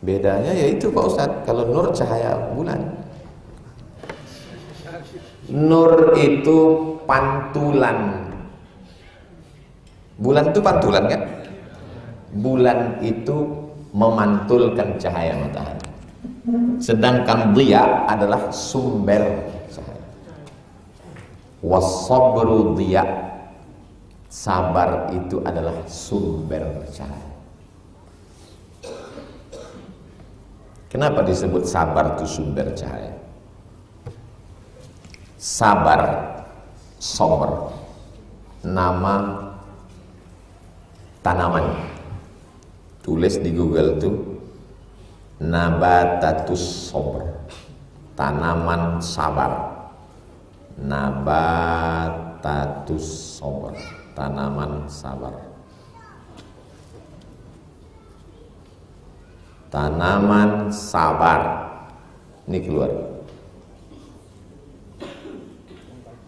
Bedanya yaitu Pak Ustadz, kalau nur cahaya bulan. Nur itu pantulan. Bulan itu pantulan kan? Bulan itu memantulkan cahaya matahari. Sedangkan diya adalah sumber cahaya. Wasabru diya, sabar itu adalah sumber cahaya. Kenapa disebut sabar itu sumber cahaya? Sabar, sabr, nama tanaman. Tulis di Google tuh nabatatus sabr, tanaman sabar. Nabatatus sabr, tanaman sabar. Tanaman sabar. Ini keluar.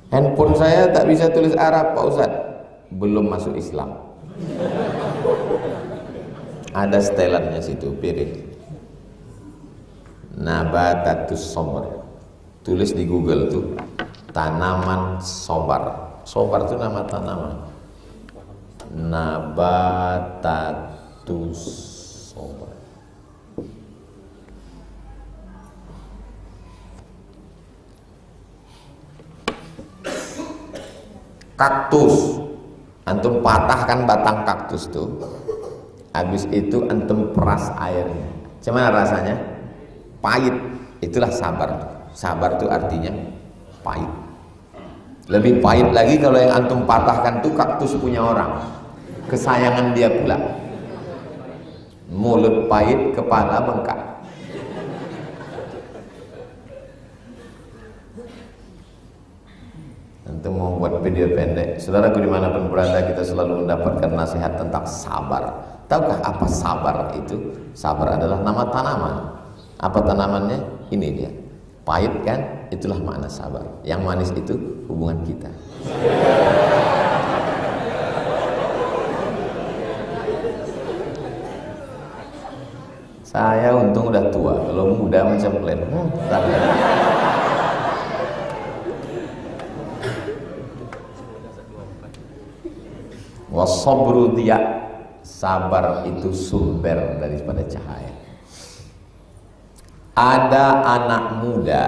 Handphone saya tak bisa tulis Arab Pak Ustadz. Belum masuk Islam. Ada setelannya situ, pilih. Nabatatus sabr. Tulis di Google tuh tanaman sabar. Sabar itu nama tanaman. Nabatatus sabr. Kaktus, antum patahkan batang kaktus tuh, habis itu antum peras airnya. Gimana rasanya? Pahit. Itulah sabar. Sabar itu artinya pahit. Lebih pahit lagi kalau yang antum patahkan tuh kaktus punya orang, kesayangan dia pula. Mulut pahit, kepala bengkak. Antum mau buat video pendek, saudaraku dimanapun berada, kita selalu mendapatkan nasihat tentang sabar. Tahukah apa sabar itu? Sabar adalah nama tanaman. Apa tanamannya? Ini dia. Pahit kan? Itulah makna sabar. Yang manis itu hubungan kita. Saya untung udah tua. Kalau muda macam kalian. Wasabru diya, sabar itu sumber daripada cahaya. Ada anak muda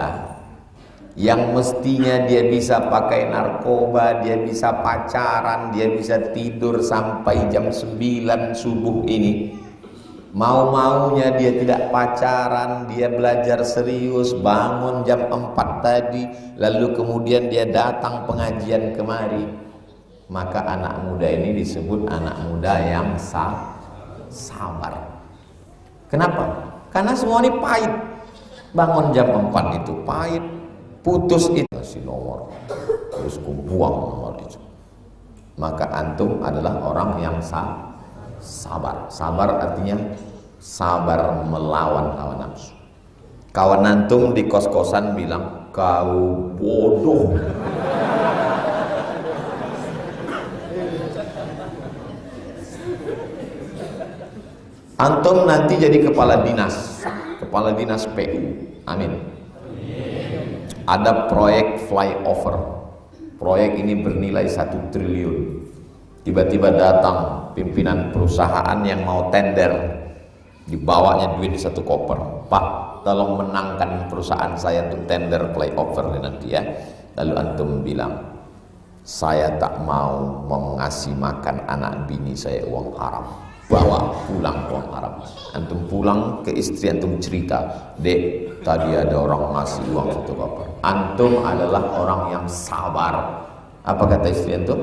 yang mestinya dia bisa pakai narkoba, dia bisa pacaran, dia bisa tidur sampai jam 9 subuh ini. Mau-maunya dia tidak pacaran, dia belajar serius, bangun jam 4 tadi, lalu kemudian dia datang pengajian kemari. Maka anak muda ini disebut anak muda yang sabar. Kenapa? Karena semua ini pahit. Bangun jam 4 itu pahit, putus itu kasih nomor, terus buang nomor itu. Maka antum adalah orang yang sabar. Sabar artinya sabar melawan hawa nafsu. Kawan antum di kos-kosan bilang, kau bodoh. Antum nanti jadi kepala dinas PU. Amin. Ada proyek flyover. Proyek ini bernilai 1 triliun. Tiba-tiba datang pimpinan perusahaan yang mau tender, dibawanya duit di 1 koper. Pak, tolong menangkan perusahaan saya untuk tender flyover nanti ya. Lalu antum bilang, saya tak mau mengasih makan anak bini saya uang haram, bawa pulang uang haram. Antum pulang ke istri antum cerita, dek tadi ada orang ngasih uang 1 koper. Antum adalah orang yang sabar. Apa kata istri antum?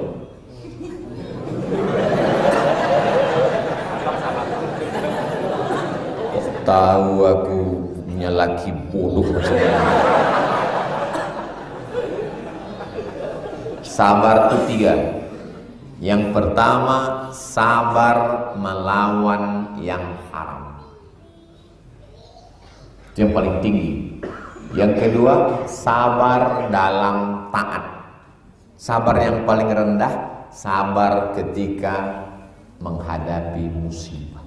Tahu aku punya laki bodoh maksudnya. Sabar itu 3. Yang pertama, sabar melawan yang haram. Itu yang paling tinggi. Yang kedua, sabar dalam taat. Sabar yang paling rendah, sabar ketika menghadapi musibah.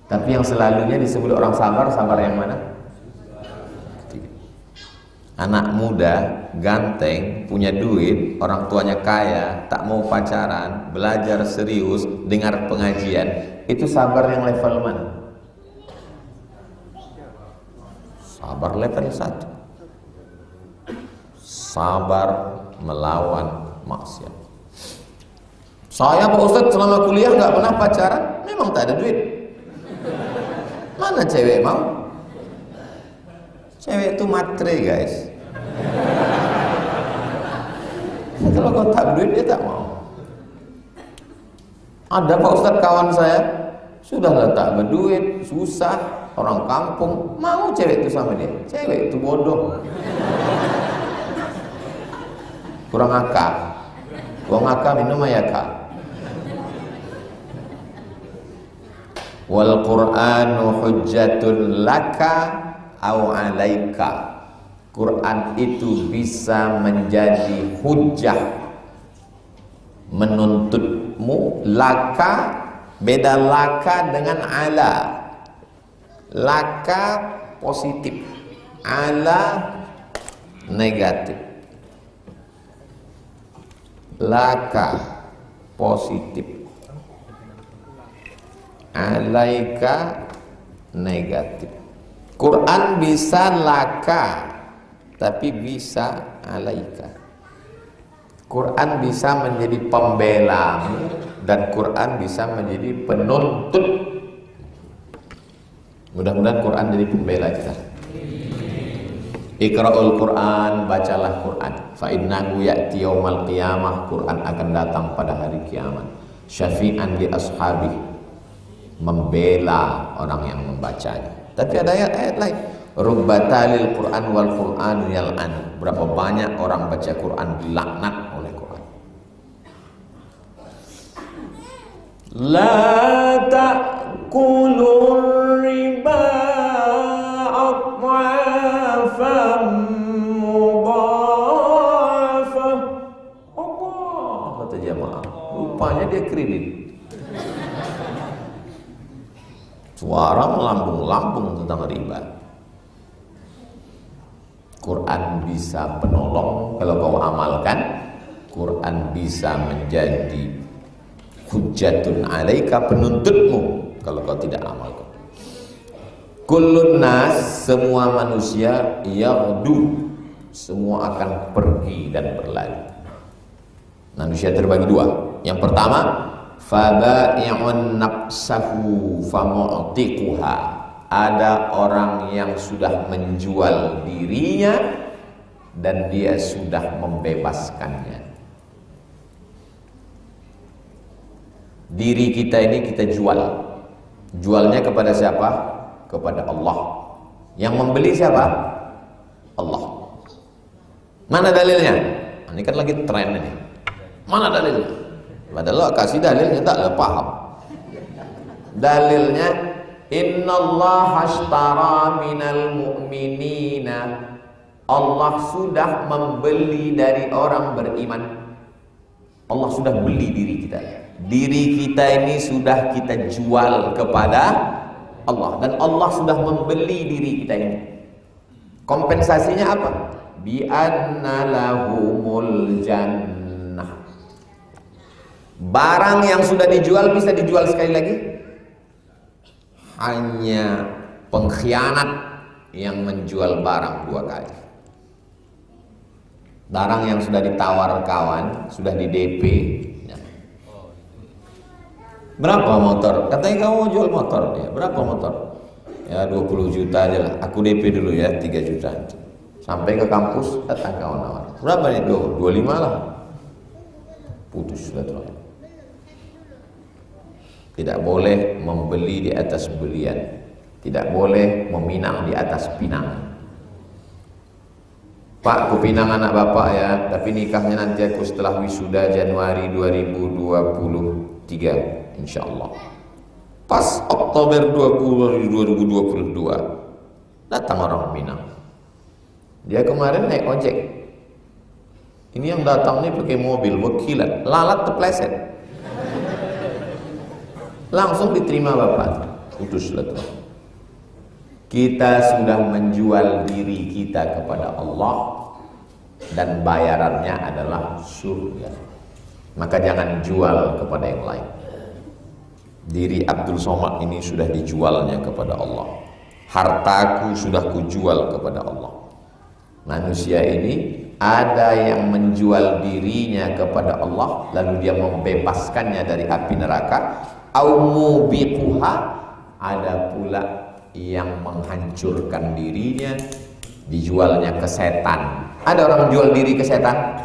Tapi yang selalunya disebut orang sabar, sabar yang mana? Anak muda, ganteng, punya duit, orang tuanya kaya, tak mau pacaran, belajar serius, dengar pengajian, itu sabar yang level mana? Sabar level 1. Sabar melawan maksiat. Saya Pak Ustadz selama kuliah nggak pernah pacaran, memang tak ada duit. Mana cewek mau? Cewek itu matre guys. Kalau kau tak duit dia tak mau. Ada Pak Ustadz kawan saya sudah tak berduit, susah, orang kampung, mau cewek itu sama dia. Cewek itu bodoh, kurang akal. Wong akal minum ayaka. Wal Qur'anu hujjatun laka au alaika. Quran itu bisa menjadi hujjah menuntutmu. Laka, beda laka dengan ala. Laka positif, ala negatif. Laka positif, alaika negatif. Quran bisa laka tapi bisa alaika. Quran bisa menjadi pembelamu dan Quran bisa menjadi penuntut. Mudah-mudahan Quran jadi pembela kita. Iqra'ul Quran, bacalah Quran. Fa innahu ya'ti yaumal qiyamah, Quran akan datang pada hari kiamat. Syafi'an li ashabi, membela orang yang membacanya. Tapi ada ayat lain. Rubbatalil Quran wal Quran yal'an. Berapa banyak orang baca Quran dilaknat oleh Quran. La ta'kulur riba adhafan mudhafah. Allah kata jamaah, rupanya dia kredit. Suara melambung-lambung tentang riba. Quran bisa penolong kalau kau amalkan. Quran bisa menjadi hujjatun alaika, penuntutmu kalau kau tidak amalkan. Kullun nas, semua manusia, yaghdu, semua akan pergi dan berlari. Manusia terbagi 2. Yang pertama, faba'i'un nafsahu famu'tiquha. Ada orang yang sudah menjual dirinya dan dia sudah membebaskannya. Diri kita ini kita jual. Jualnya kepada siapa? Kepada Allah. Yang membeli siapa? Allah. Mana dalilnya? Ini kan lagi tren ini. Mana dalilnya? Padahal kasih dalilnya tak paham. Dalilnya, innallaha ashtara minal mu'minina. Allah sudah membeli dari orang beriman. Allah sudah beli diri kita. Diri kita ini sudah kita jual kepada Allah, dan Allah sudah membeli diri kita ini. Kompensasinya apa? Bi anna lahumul jannah. Barang yang sudah dijual bisa dijual sekali lagi? Hanya pengkhianat yang menjual barang 2 kali. Barang yang sudah ditawar kawan, sudah di DP. Ya. Berapa motor? Katanya kamu mau jual motor. Ya, berapa motor? Ya 20 juta aja lah. Aku DP dulu ya 3 juta. Sampai ke kampus datang kawan nawar. Berapa nih? 25 lah. Putus sudah terus. Tidak boleh membeli di atas belian. Tidak boleh meminang di atas pinang. Pak, aku pinang anak bapak ya, tapi nikahnya nanti aku setelah wisuda Januari 2023, insya Allah. Pas Oktober 2022, datang orang Minang. Dia kemarin naik ojek. Ini yang datang nih pakai mobil, wakilan, lalat terpleset. Langsung diterima bapak, putus lah tuh. Kita sudah menjual diri kita kepada Allah dan bayarannya adalah surga. Maka jangan jual kepada yang lain. Diri Abdul Somad ini sudah dijualnya kepada Allah. Hartaku sudah kujual kepada Allah. Manusia ini ada yang menjual dirinya kepada Allah lalu dia membebaskannya dari api neraka. Aumubiquha, ada pula yang menghancurkan dirinya, dijualnya ke setan. Ada orang jual diri ke setan?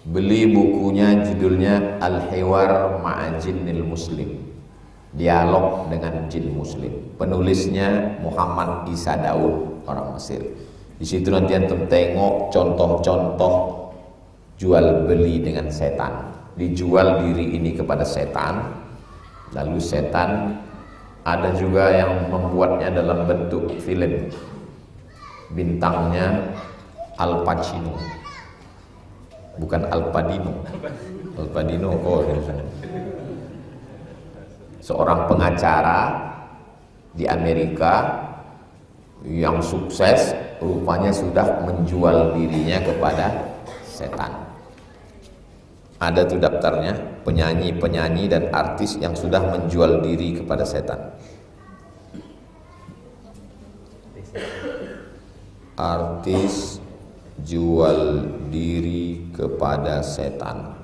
Beli bukunya, judulnya Al-Hiwar Ma'ajinnil Muslim, dialog dengan jin muslim. Penulisnya Muhammad Isa Daud, orang Mesir. Di situ nanti antum tengok contoh-contoh jual beli dengan setan. Dijual diri ini kepada setan, lalu setan ada juga yang membuatnya dalam bentuk film. Bintangnya Al Pacino, bukan Al Padino. Al Padino seorang pengacara di Amerika yang sukses, rupanya sudah menjual dirinya kepada setan. Ada tuh daftarnya, penyanyi-penyanyi dan artis yang sudah menjual diri kepada setan. Artis jual diri kepada setan,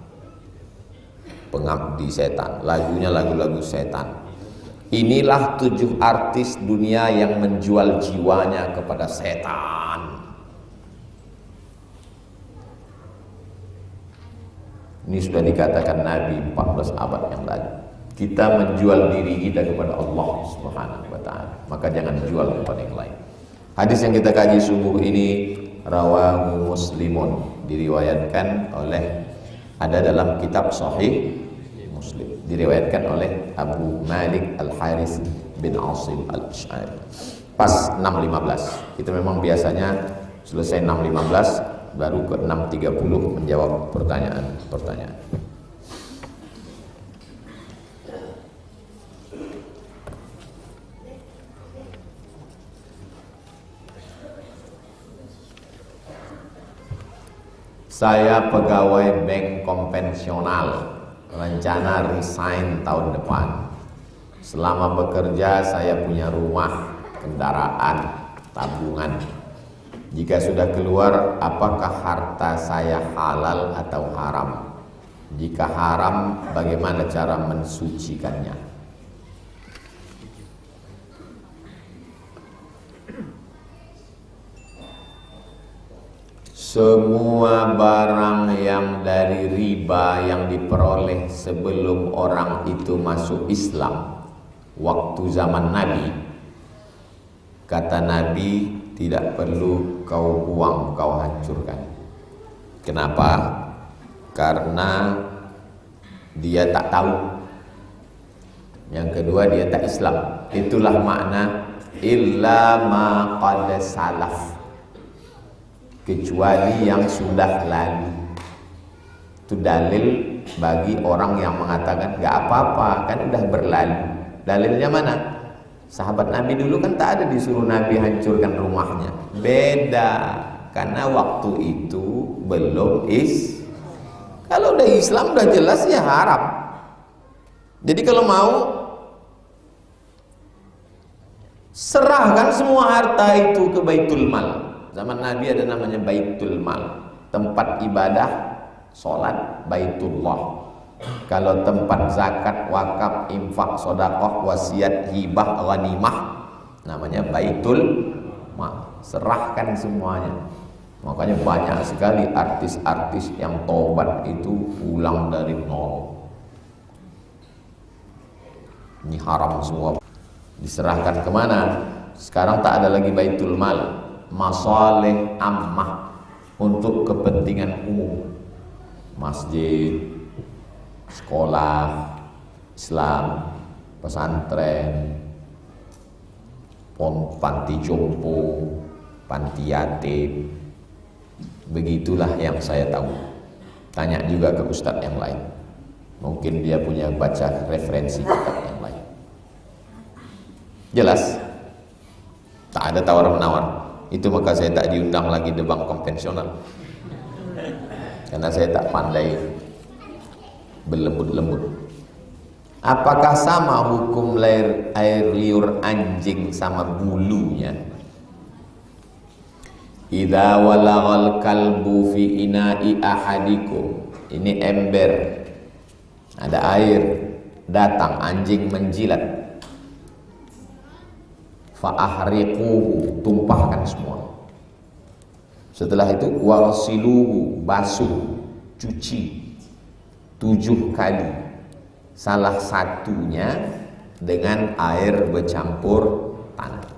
pengabdi setan, lagunya lagu-lagu setan. Inilah 7 artis dunia yang menjual jiwanya kepada setan. Ini sudah dikatakan Nabi 14 abad yang lalu. Kita menjual diri kita kepada Allah Subhanahu wa ta'ala, maka jangan jual kepada yang lain. Hadis yang kita kaji subuh ini rawahu Muslimun, diriwayatkan oleh, ada dalam kitab Sahih Muslim, diriwayatkan oleh Abu Malik Al-Harith bin Asim Al-Ash'ari. Pas 6.15. Kita memang biasanya selesai 6.15 baru ke 6.30 menjawab pertanyaan-pertanyaan. Saya pegawai bank konvensional, rencana resign tahun depan. Selama bekerja saya punya rumah, kendaraan, tabungan. Jika sudah keluar, apakah harta saya halal atau haram? Jika haram, bagaimana cara mensucikannya? Semua barang yang dari riba yang diperoleh sebelum orang itu masuk Islam, waktu zaman Nabi, kata Nabi, tidak perlu kau buang, kau hancurkan. Kenapa? Karena dia tak tahu. Yang kedua, dia tak Islam. Itulah makna illa ma qad salaf, kecuali yang sudah lalu. Itu dalil bagi orang yang mengatakan gak apa-apa, kan udah berlalu. Dalilnya mana? Sahabat Nabi dulu kan tak ada disuruh Nabi hancurkan rumahnya. Beda, karena waktu itu belum kalau udah Islam udah jelas ya haram. Jadi kalau mau serahkan semua harta itu ke Baitul Mal. Zaman Nabi ada namanya Baitul Mal, tempat ibadah, sholat, Baitullah. Kalau tempat zakat, wakaf, infak, sedekah, wasiat, hibah, ghanimah, namanya Baitul Mal. Serahkan semuanya. Makanya banyak sekali artis-artis yang tobat itu pulang dari nol. Ini haram semua. Diserahkan kemana? Sekarang tak ada lagi Baitul Mal, masalih ammah, untuk kepentingan umum. Masjid, sekolah Islam, pesantren, panti jompo, panti yatim. Begitulah yang saya tahu. Tanya juga ke ustadz yang lain, mungkin dia punya baca referensi kitab yang lain. Jelas, tak ada tawar-menawar. Itu maka saya tak diundang lagi debat konvensional, karena saya tak pandai berlembut-lembut. Apakah sama hukum air liur anjing sama bulunya? Idza walaghal kalbu fi ina'i ahadikum. Ini ember, ada air, datang anjing menjilat, fa'ahriquhu, tumpahkan semua. Setelah itu waghsiluhu, basuh, cuci 7 kali, salah satunya dengan air bercampur tanah.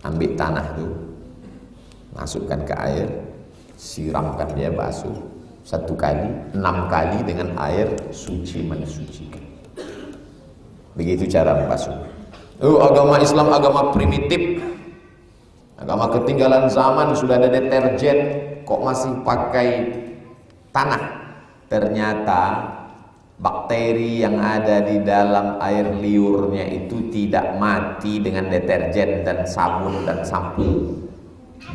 Ambil tanah itu, masukkan ke air, siramkan dia, basuh 1 kali, 6 kali dengan air suci mensucikan. Begitu cara membasuh. Agama Islam agama primitif, agama ketinggalan zaman, sudah ada deterjen kok masih pakai tanah. Ternyata bakteri yang ada di dalam air liurnya itu tidak mati dengan deterjen dan sabun dan sampo.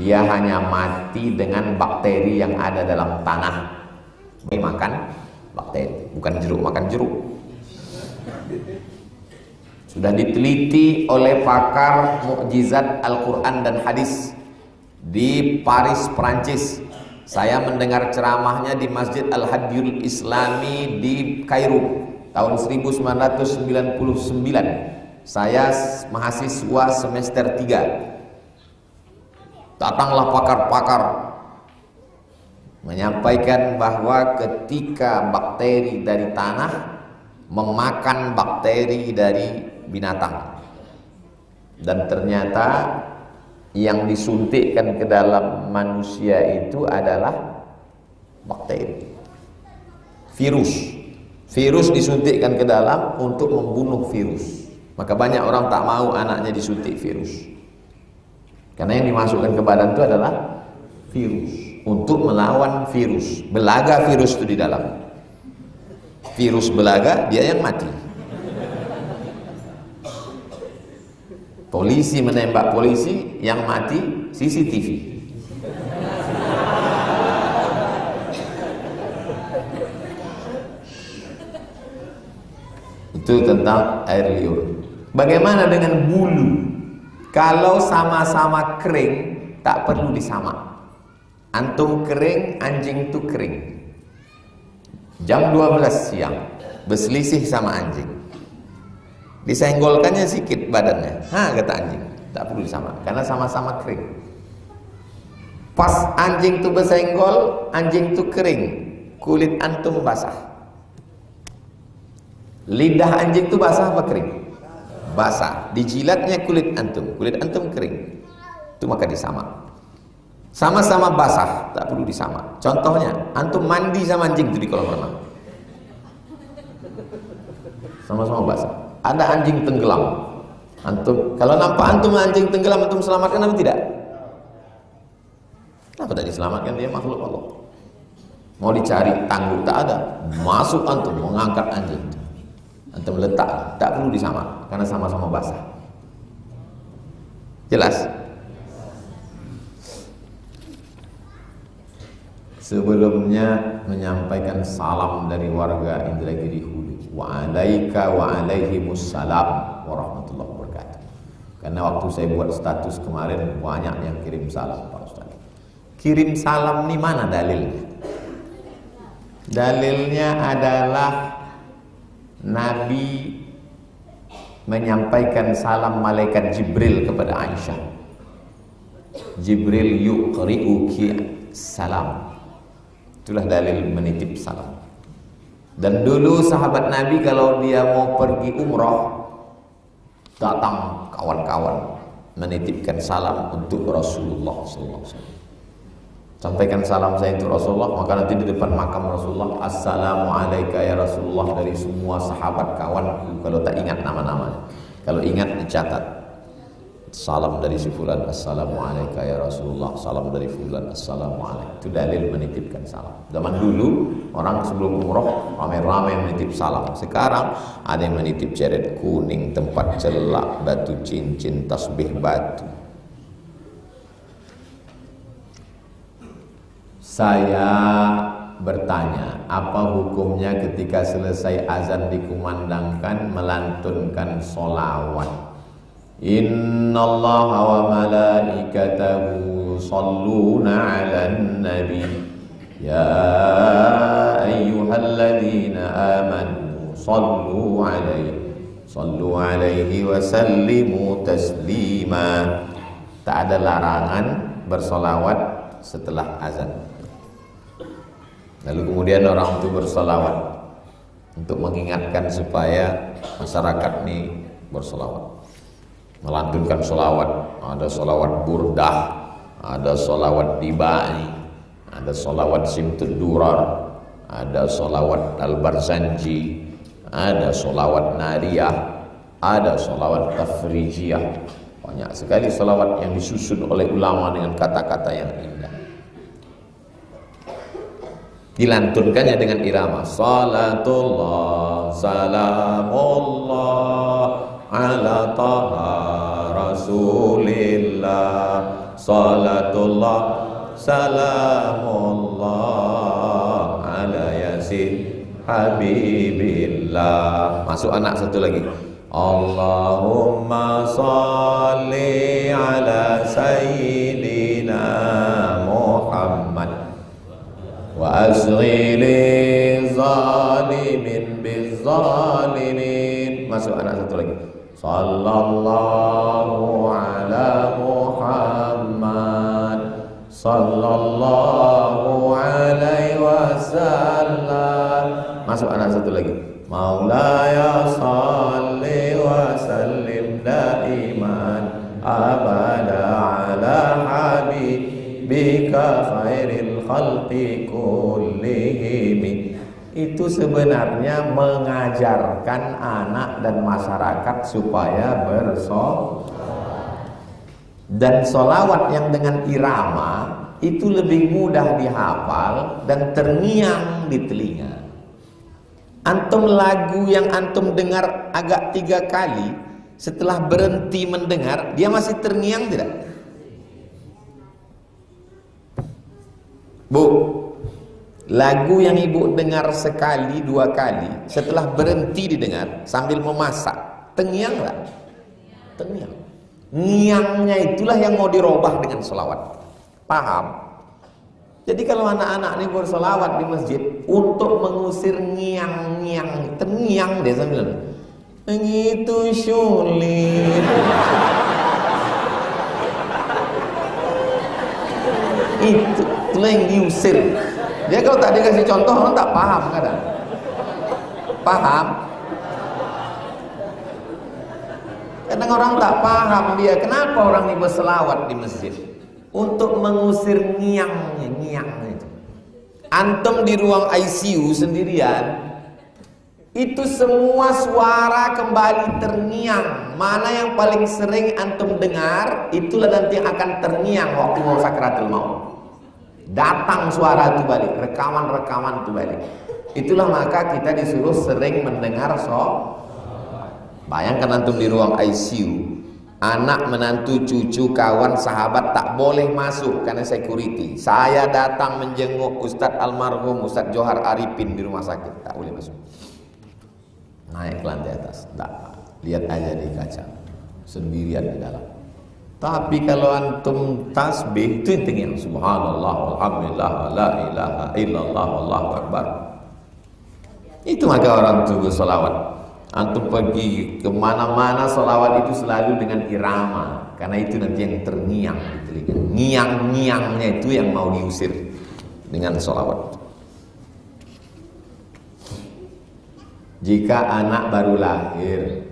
Dia hanya mati dengan bakteri yang ada dalam tanah. Makan bakteri, bukan jeruk makan jeruk. Sudah diteliti oleh pakar mukjizat Al-Quran dan hadis di Paris, Perancis. Saya mendengar ceramahnya di Masjid Al-Hadiyul Islami di Kairo tahun 1999. Saya mahasiswa semester 3. Datanglah pakar-pakar menyampaikan bahwa ketika bakteri dari tanah memakan bakteri dari binatang, dan ternyata yang disuntikkan ke dalam manusia itu adalah bakteri, virus disuntikkan ke dalam untuk membunuh virus. Maka banyak orang tak mau anaknya disuntik virus, karena yang dimasukkan ke badan itu adalah virus, untuk melawan virus. Belaga virus itu di dalam. Virus belaga, dia yang mati. Polisi menembak polisi, yang mati CCTV. Itu tentang air liur. Bagaimana dengan bulu? Kalau sama-sama kering, tak perlu disamak. Antum kering, anjing itu kering. Jam 12 siang, berselisih sama anjing, disenggolkannya sedikit badannya, kata anjing, tak perlu disamak, karena sama-sama kering. Pas anjing itu bersenggol, anjing itu kering, kulit antum basah. Lidah anjing itu basah apa kering? Basah. Dijilatnya kulit antum kering, itu maka disamak. Sama-sama basah, tak perlu disamak. Contohnya, antum mandi sama anjing itu di kolam renang, sama-sama basah. Ada anjing tenggelam, antum kalau nampak antum anjing tenggelam, antum selamatkan atau tidak? Kenapa tak diselamatkan? Dia makhluk Allah. Mau dicari tangguh, tak ada. Masuk antum mengangkat anjing, antum letak, tak perlu disamak, karena sama-sama basah. Jelas? Sebelumnya menyampaikan salam dari warga Indragiri Hulu. Wa'alaika wa'alaihimussalam warahmatullahi wabarakatuh. Karena waktu saya buat status kemarin banyak yang kirim salam Pak Ustaz. Kirim salam ini mana dalilnya? Dalilnya adalah Nabi menyampaikan salam malaikat Jibril kepada Aisyah. Jibril yuqri'uki salam. Itulah dalil menitip salam. Dan dulu sahabat Nabi kalau dia mau pergi umrah, datang kawan-kawan menitipkan salam untuk Rasulullah SAW. Sampaikan salam saya untuk Rasulullah, maka nanti di depan makam Rasulullah, Assalamualaikum ya Rasulullah, dari semua sahabat kawan. Kalau tak ingat nama-namanya, kalau ingat dicatat. Salam dari si fulan, Assalamualaikum ya Rasulullah. Salam dari fulan, Assalamualaikum. Itu dalil menitipkan salam. Zaman dulu orang sebelum umroh ramai-ramai menitip salam. Sekarang ada yang menitip ceret kuning, tempat celak, batu cincin, tasbih batu. Saya bertanya, apa hukumnya ketika selesai azan dikumandangkan melantunkan sholawat? Innallaha wa malaikatahu shalluna 'alan nabi ya ayyuhalladzina amanu sallu 'alaihi wa sallimu taslima. Tak ada larangan bersolawat setelah azan. Lalu kemudian orang itu bersolawat untuk mengingatkan supaya masyarakat ini bersolawat, melantunkan solawat. Ada solawat burdah, ada solawat dibai, ada solawat simtud durar, ada solawat al-barzanji, ada solawat nariyah, ada solawat tafrijiyah. Banyak sekali solawat yang disusun oleh ulama dengan kata-kata yang indah. Dilantunkannya dengan irama salatullah salamullah ala taha rasulillah, salatullah salamullah ala yasin habibillah. Masuk anak satu lagi, Allahumma salli ala sayyidina Muhammad wa asghili zalimin bizzalimin. Masuk anak satu lagi, sallallahu ala Muhammad sallallahu alaihi wasallam. Masuk anak satu lagi, Maulaya salli wa sallim daiman abada ala habibika khairil khalqi kullihim. Itu sebenarnya mengajarkan anak dan masyarakat supaya bersolawat. Dan solawat yang dengan irama itu lebih mudah dihafal dan terngiang di telinga. Antum lagu yang antum dengar agak 3 kali, setelah berhenti mendengar dia masih terngiang tidak? Bu, lagu yang ibu dengar sekali 2 kali, setelah berhenti didengar sambil memasak, terngiang enggak? Terngiang. Ngiangnya itulah yang mau dirubah dengan selawat. Paham? Jadi kalau anak-anak ini bersolawat di masjid untuk mengusir ngiang-ngiang, terngiang dia sambil begitu sulit. Itulah yang diusir. Dia kalau tak dikasih contoh orang tak paham kadang. Paham? Kadang orang tak paham dia kenapa orang ini berselawat di masjid. Untuk mengusir ngiang itu. Antum di ruang ICU sendirian, itu semua suara kembali terngiang. Mana yang paling sering antum dengar, itulah nanti yang akan terngiang waktu mau sakratul maut. Datang suara itu balik, rekaman-rekaman itu balik. Itulah maka kita disuruh sering mendengar Bayangkan antum di ruang ICU, anak, menantu, cucu, kawan, sahabat tak boleh masuk karena security. Saya datang menjenguk Ustadz almarhum Ustadz Johar Arifin di rumah sakit, tak boleh masuk. Naik ke lantai atas, tak, lihat aja di kaca, sendirian di dalam. Tapi kalau antum tasbih itu yang subhanallah, alhamdulillah, la ilaha illallah, wallahu akbar. Itu maka orang tunggu salawat. Antum pergi kemana-mana salawat itu selalu dengan irama, karena itu nanti yang terngiang di telinga. Ngiang-ngiangnya itu yang mau diusir dengan salawat. Jika anak baru lahir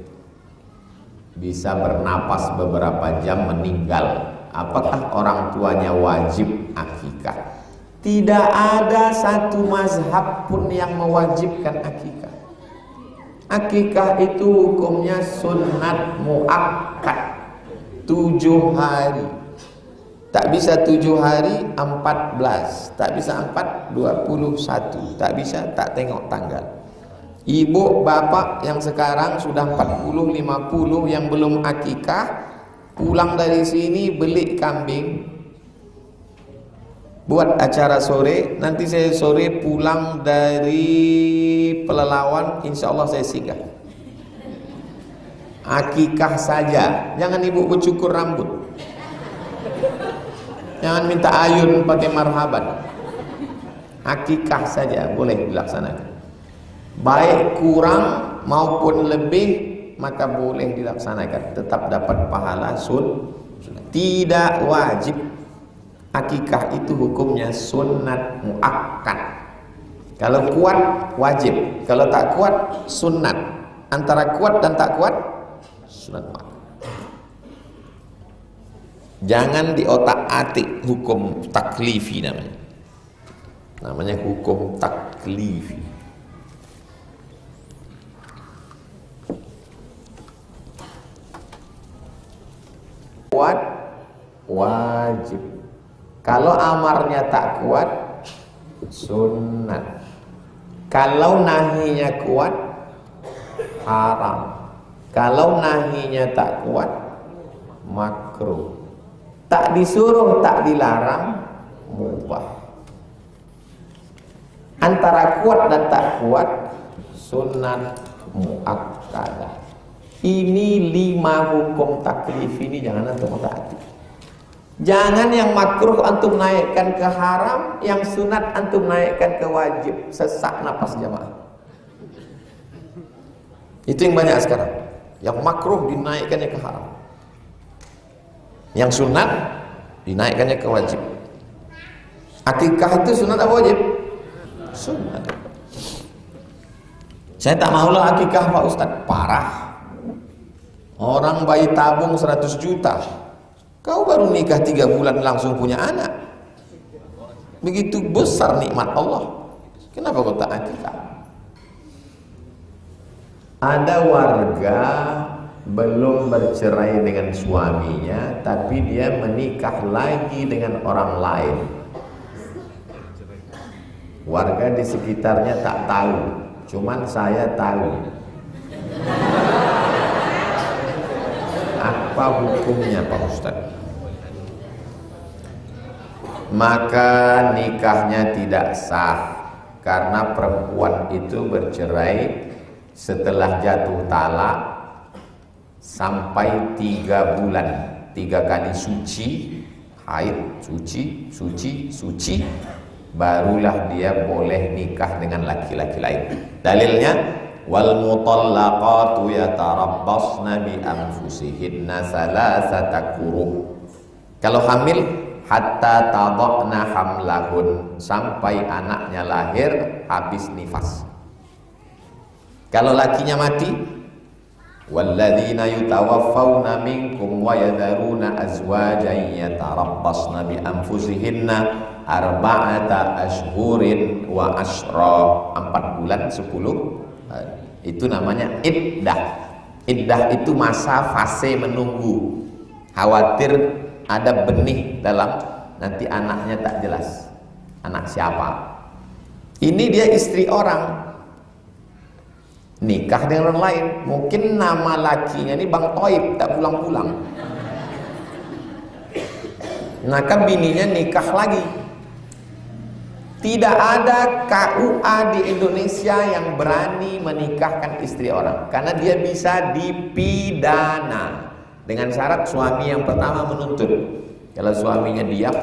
bisa bernapas beberapa jam meninggal, apakah orang tuanya wajib akikah? Tidak ada satu mazhab pun yang mewajibkan akikah. Akikah itu hukumnya sunnat muakkad 7 hari. Tak bisa 7 hari 14, tak bisa 4 21, tak bisa tak tengok tanggal. Ibu bapak yang sekarang sudah 40, 50 yang belum akikah, pulang dari sini beli kambing, buat acara sore. Nanti saya sore pulang dari Pelalawan, insya Allah saya singgah. Akikah saja, jangan ibu bercukur rambut, jangan minta ayun pakai marhaban. Akikah saja boleh dilaksanakan. Baik kurang maupun lebih maka boleh dilaksanakan, tetap dapat pahala sunnah. Tidak wajib. Akikah itu hukumnya sunnat muakkad. Kalau kuat wajib, kalau tak kuat sunnat. Antara kuat dan tak kuat sunnat muakkad. Jangan diotak-atik hukum taklifi namanya. Namanya hukum taklifi. Kuat wajib. Kalau amarnya tak kuat sunnat. Kalau nahinya kuat haram. Kalau nahinya tak kuat makruh. Tak disuruh tak dilarang mubah. Antara kuat dan tak kuat sunnat muakkadah. Ini 5 hukum taklif ini jangan antum taati. Jangan yang makruh antum naikkan ke haram, yang sunat antum naikkan ke wajib. Sesak napas jamaah. Itu yang banyak sekarang. Yang makruh dinaikkannya ke haram, yang sunat dinaikkannya ke wajib. Akikah itu sunat apa wajib? Sunat. Saya tak maulah akikah Pak Ustaz. Parah. Orang bayi tabung 100 juta. Kau baru nikah 3 bulan langsung punya anak. Begitu besar nikmat Allah. Kenapa kau tak akikah? Ada warga belum bercerai dengan suaminya, tapi dia menikah lagi dengan orang lain. Warga di sekitarnya tak tahu, cuman saya tahu. Apa hukumnya Pak Ustaz? Maka nikahnya tidak sah, karena perempuan itu bercerai setelah jatuh talak sampai 3 bulan, 3 kali suci, haid, suci, barulah dia boleh nikah dengan laki-laki lain. Dalilnya wal mutallaqatu yatarabbasna bi anfusihinna salasata quru. Kalau hamil hatta tadakna hamlahun, sampai anaknya lahir habis nifas. Kalau lakinya mati, walladzina yutawaffawna minkum wa yadharuna azwajan yatarabbasna bi anfusihinna arba'ata ashhurin wa ashra, 4 bulan 10 hari. Itu namanya iddah. Iddah itu masa fase menunggu, khawatir ada benih dalam, nanti anaknya tak jelas anak siapa. Ini dia istri orang, nikah dengan orang lain. Mungkin nama lakinya ini Bang Toib, tak pulang-pulang. Maka bininya nikah lagi. Tidak ada KUA di Indonesia yang berani menikahkan istri orang, karena dia bisa dipidana. Dengan syarat suami yang pertama menuntut. Kalau suaminya diam,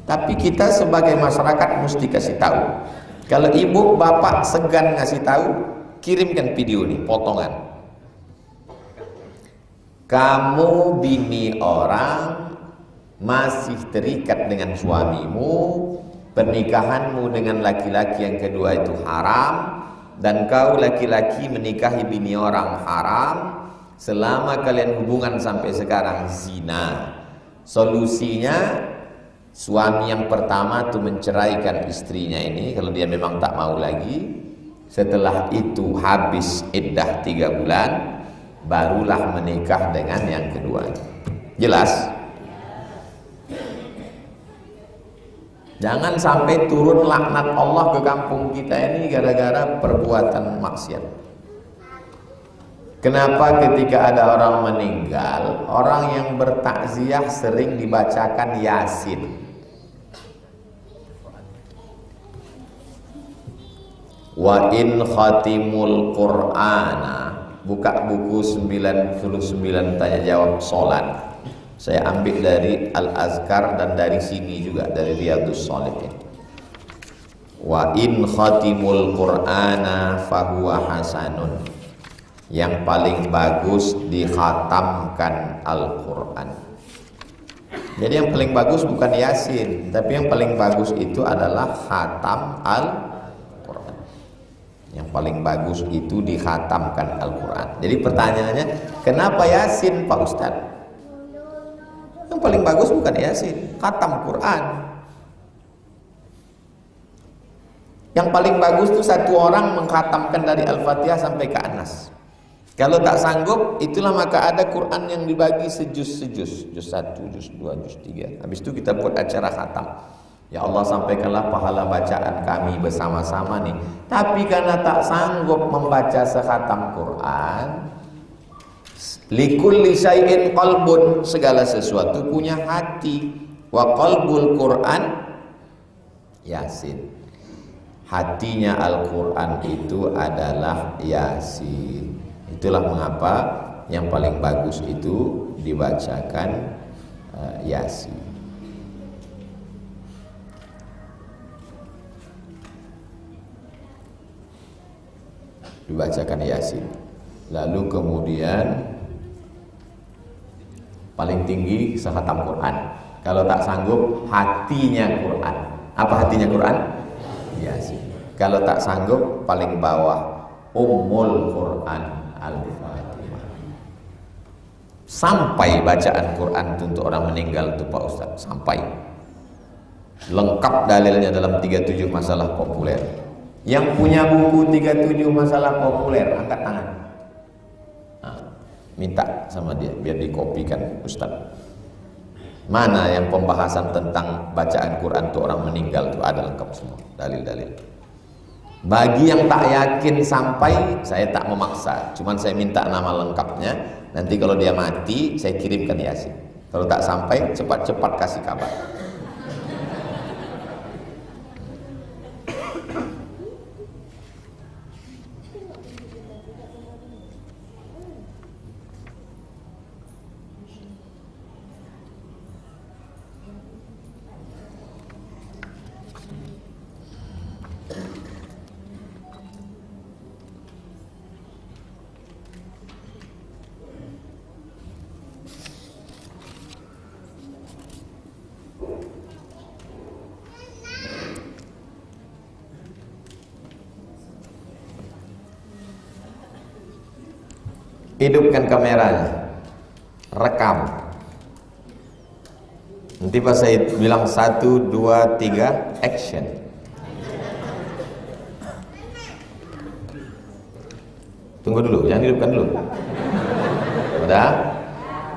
tapi kita sebagai masyarakat mesti kasih tahu. Kalau ibu bapak segan ngasih tahu, kirimkan video nih, potongan. Kamu bini orang masih terikat dengan suamimu, pernikahanmu dengan laki-laki yang kedua itu haram, dan kau laki-laki menikahi bini orang haram. Selama kalian hubungan sampai sekarang zina. Solusinya suami yang pertama itu menceraikan istrinya ini kalau dia memang tak mau lagi. Setelah itu habis iddah 3 bulan, barulah menikah dengan yang kedua. Jelas? Jangan sampai turun laknat Allah ke kampung kita ini gara-gara perbuatan maksiat. Kenapa ketika ada orang meninggal, orang yang bertakziah sering dibacakan Yasin? Wa in khatimul Qur'ana, buka buku 99 tanya jawab salat. Saya ambil dari Al-Azkar dan dari sini juga dari Riyadhus Shalihin. Wa in khatimul Qur'ana fahuwa hasanun. Yang paling bagus dikhatamkan Al-Quran. Jadi yang paling bagus bukan Yasin, tapi yang paling bagus itu adalah khatam Al-Quran. Yang paling bagus itu dikhatamkan Al-Quran. Jadi pertanyaannya, kenapa Yasin Pak Ustadz? Yang paling bagus bukan Yasin, khatam Quran. Yang paling bagus itu satu orang mengkhatamkan dari Al-Fatihah sampai ke An-Nas. Kalau tak sanggup, itulah maka ada Quran yang dibagi sejuz-sejuz, juz 1, juz 2, juz 3. Habis itu kita buat acara khatam. Ya Allah, sampaikanlah pahala bacaan kami bersama-sama nih. Tapi karena tak sanggup membaca sekhatam Quran, likulli syai'in qalbun, segala sesuatu punya hati. Wa qalbul Quran Yasin. Hatinya Al-Quran itu adalah Yasin. Itulah mengapa yang paling bagus itu dibacakan Yasin. Dibacakan Yasin. Lalu kemudian paling tinggi sekhatam Quran. Kalau tak sanggup, hatinya Quran. Apa hatinya Quran? Yasin. Kalau tak sanggup, paling bawah Ummul Quran Al-Fatihah. Sampai bacaan Quran untuk orang meninggal itu Pak Ustadz, sampai lengkap dalilnya dalam 37 masalah populer. Yang punya buku 37 masalah populer angkat tangan. Nah, minta sama dia biar dikopikan Ustadz. Mana yang pembahasan tentang bacaan Quran untuk orang meninggal itu ada lengkap semua dalil-dalil. Bagi yang tak yakin sampai, saya tak memaksa, cuman saya minta nama lengkapnya. Nanti kalau dia mati, saya kirimkan Yasin. Kalau tak sampai, cepat-cepat kasih kabar. Hidupkan kameranya, rekam. Nanti pas saya bilang 1, 2, 3, action. Tunggu dulu, jangan hidupkan dulu. Udah?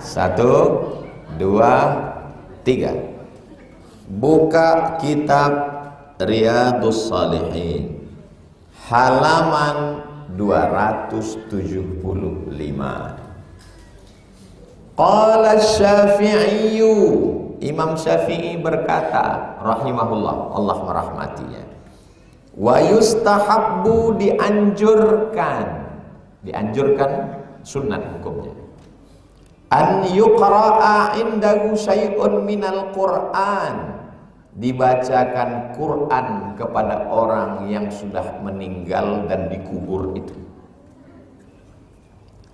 1, 2, 3. Buka kitab Riyadhus Shalihin, halaman 275. Qala Syafi'i, Imam Syafi'i berkata rahimahullah, Allah merahmatinya, wa yustahabbu, dianjurkan sunat hukumnya, an yuqra'a indahu syai'un minal Qur'an, dibacakan Quran kepada orang yang sudah meninggal dan dikubur itu.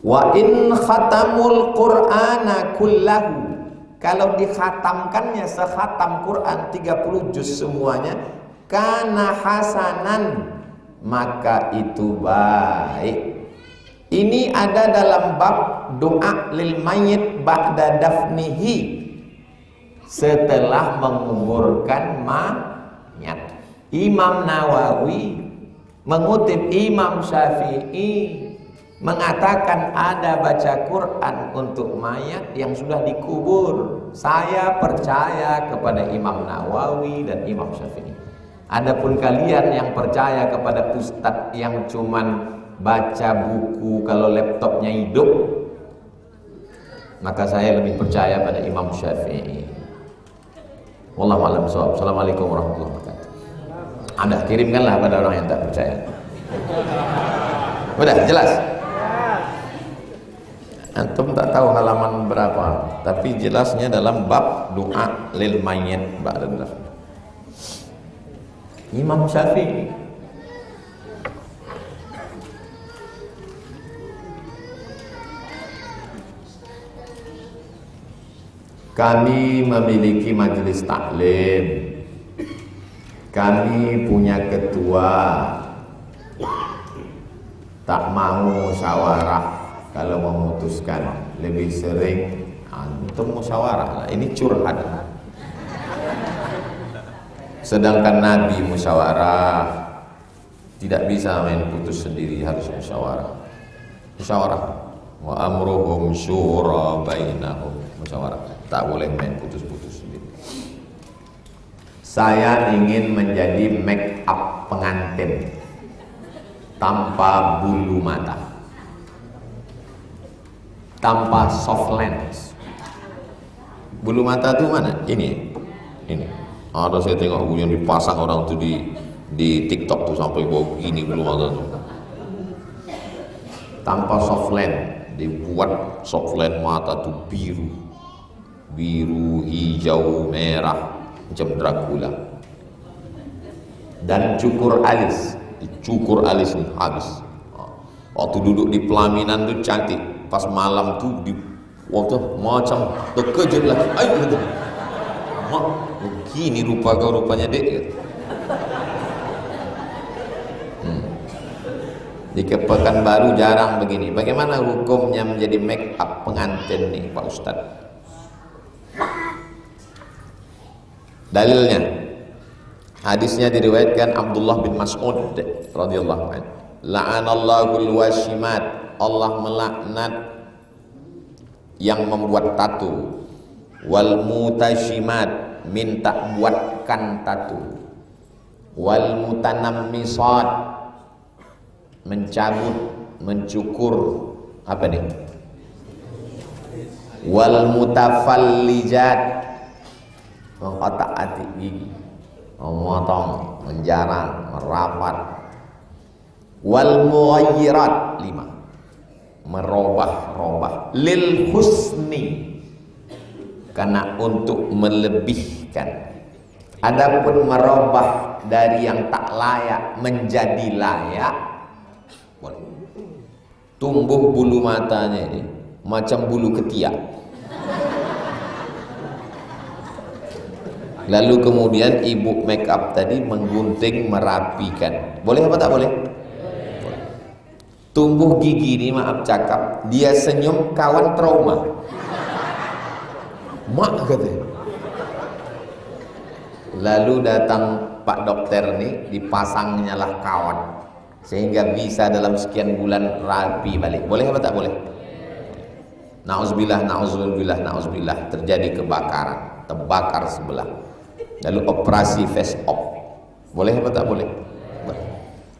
Wa in khatamul Qur'ana kullahu, kalau dikhatamkannya sekhatam Quran 30 juz semuanya, kana hasanan, maka itu baik. Ini ada dalam bab doa lil mayyit ba'da dafnihi, setelah menguburkan mayat. Imam Nawawi mengutip Imam Syafi'i mengatakan ada baca Quran untuk mayat yang sudah dikubur. Saya percaya kepada Imam Nawawi dan Imam Syafi'i. Adapun kalian yang percaya kepada ustadz yang cuman baca buku kalau laptopnya hidup, maka saya lebih percaya pada Imam Syafi'i. Wallahu a'lam bishawab. Assalamualaikum warahmatullahi wabarakatuh. Anda kirimkanlah pada orang yang tak percaya. Udah jelas? Antum tak tahu halaman berapa, tapi jelasnya dalam bab doa lil mayyit ba'da dafn. Imam Syafi'i. Kami memiliki majelis taklim, kami punya ketua, tak mau musyawarah kalau memutuskan, lebih sering antum musyawarah. Nah, ini curhat. Sedangkan Nabi musyawarah, tidak bisa main putus sendiri, harus musyawarah. Musyawarah. Wa amruhum syura bainahum, musyawarah. Tak boleh main putus-putus sendiri. Saya ingin menjadi make up pengantin tanpa bulu mata, tanpa soft lens. Bulu mata itu mana? Ini. Ada saya tengok yang dipasang orang tuh di TikTok tuh sampai bawa begini bulu mata tuh. Tanpa soft lens, dibuat soft lens mata tuh biru, hijau, merah, macam Dracula. Dan cukur alis, dicukur alis nih habis. Waktu duduk di pelaminan tuh cantik, pas malam tuh waktu macam terkejut lah. Ayo gitu. Begini rupa kau rupanya dek gitu. Di Pekanbaru jarang begini. Bagaimana hukumnya menjadi make up pengantin nih Pak Ustadz? Dalilnya, hadisnya diriwayatkan Abdullah bin Mas'ud radhiyallahu anhu. La'anallahul washimat, Allah melaknat yang membuat tato. Wal mutashimat, minta buatkan tato. Wal mutanammisat, mencabut, mencukur apa nih? Wal mutafallijat, mengotak-atik gigi, memotong, menjarang, merapat. Wal mughayyirat, 5, merubah-rubah. Lil husni, karena untuk melebihkan. Adapun merubah dari yang tak layak menjadi layak, boleh. Tumbuh bulu matanya ini macam bulu ketiak, lalu kemudian ibu make up tadi menggunting, merapikan. Boleh apa tak boleh? Boleh. Tumbuh gigi ini, maaf cakap, dia senyum kawan trauma. Mak katanya. Lalu datang Pak dokter nih, dipasangnya lah kawan, sehingga bisa dalam sekian bulan rapi balik. Boleh apa tak boleh? Na'udzubillah, na'udzubillah, na'udzubillah, terjadi kebakaran, terbakar sebelah. Lalu operasi face off. Boleh apa tak boleh?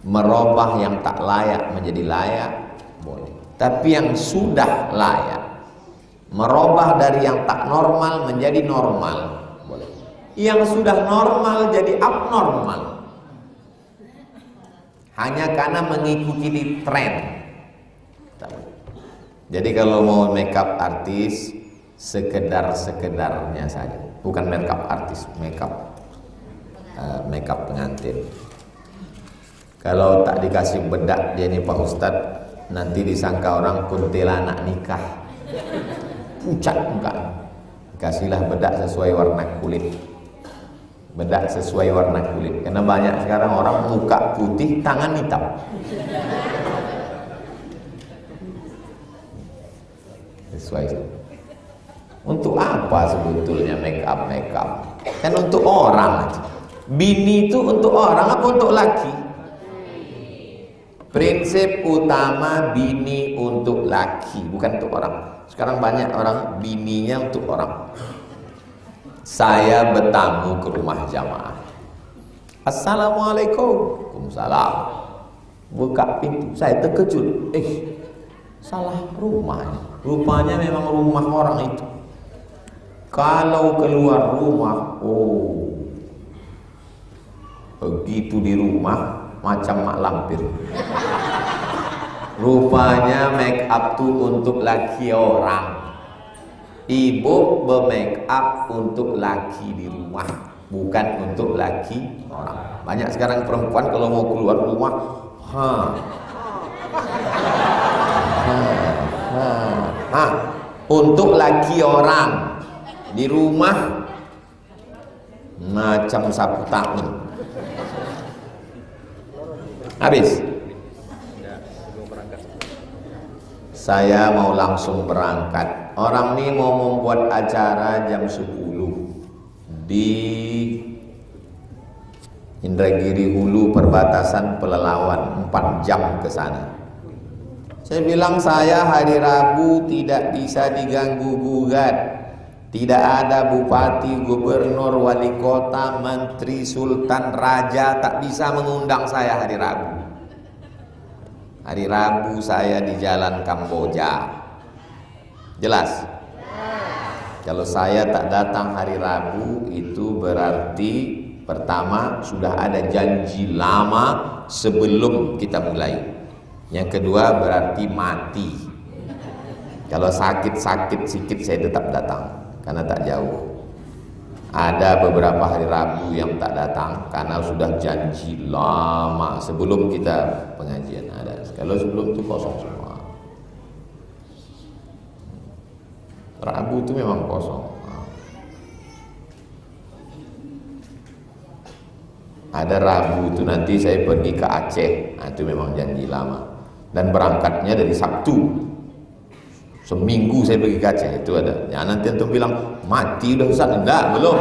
Merubah yang tak layak menjadi layak, boleh. Tapi yang sudah layak, merubah dari yang tak normal menjadi normal, boleh. Yang sudah normal jadi abnormal, hanya karena mengikuti tren. Jadi kalau mau makeup artis, sekedar-sekedarnya saja. Bukan makeup artis, makeup pengantin. Kalau tak dikasih bedak dia nih Pak Ustadz, nanti disangka orang kuntilanak nikah. Pucat muka. Kasihlah bedak sesuai warna kulit. Bedak sesuai warna kulit. Karena banyak sekarang orang muka putih, tangan hitam. Sesuai. Untuk apa sebetulnya makeup? Kan untuk orang. Bini itu untuk orang apa untuk laki? Prinsip utama bini untuk laki, bukan untuk orang. Sekarang banyak orang bininya untuk orang. Saya bertamu ke rumah jamaah. Assalamualaikum. Waalaikumsalam. Buka pintu, saya terkejut. Salah rumahnya. Rupanya memang rumah orang itu. Kalau keluar rumah, begitu di rumah macam mak lampir. Rupanya make up tuh untuk laki orang. Ibu bermake up untuk laki di rumah, bukan untuk laki orang. Banyak sekarang perempuan kalau mau keluar rumah, untuk laki orang. Di rumah macam sapu tahun. Habis. Saya mau langsung berangkat. Orang ini mau membuat acara jam 10 di Indragiri Hulu, perbatasan Pelalawan, 4 jam ke sana. Saya bilang saya hari Rabu tidak bisa diganggu gugat. Tidak ada bupati, gubernur, wali kota, menteri, sultan, raja tak bisa mengundang saya hari Rabu. Hari Rabu saya di Jalan Kamboja. Jelas? Kalau saya tak datang hari Rabu, itu berarti pertama sudah ada janji lama sebelum kita mulai. Yang kedua berarti mati. Kalau sakit-sakit sikit saya tetap datang. Karena tak jauh. Ada beberapa hari Rabu yang tak datang karena sudah janji lama sebelum kita pengajian ada. Kalau sebelum itu kosong semua. Rabu itu memang kosong. Ada Rabu itu nanti saya pergi ke Aceh. Nah, itu memang janji lama. Dan berangkatnya dari Sabtu. Seminggu saya pergi ke Aceh, itu ada. Ya nanti antum bilang mati udah Ustaz. Enggak, belum.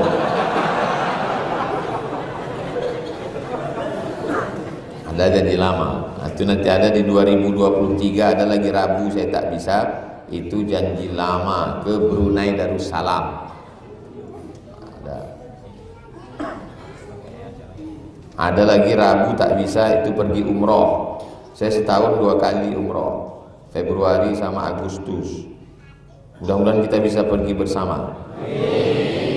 Ada janji lama. Nah, itu nanti ada di 2023 ada lagi Rabu saya tak bisa. Itu janji lama ke Brunei Darussalam. Ada lagi Rabu tak bisa, itu pergi umroh. Saya setahun 2 kali umroh. Februari sama Agustus. Mudah-mudahan kita bisa pergi bersama.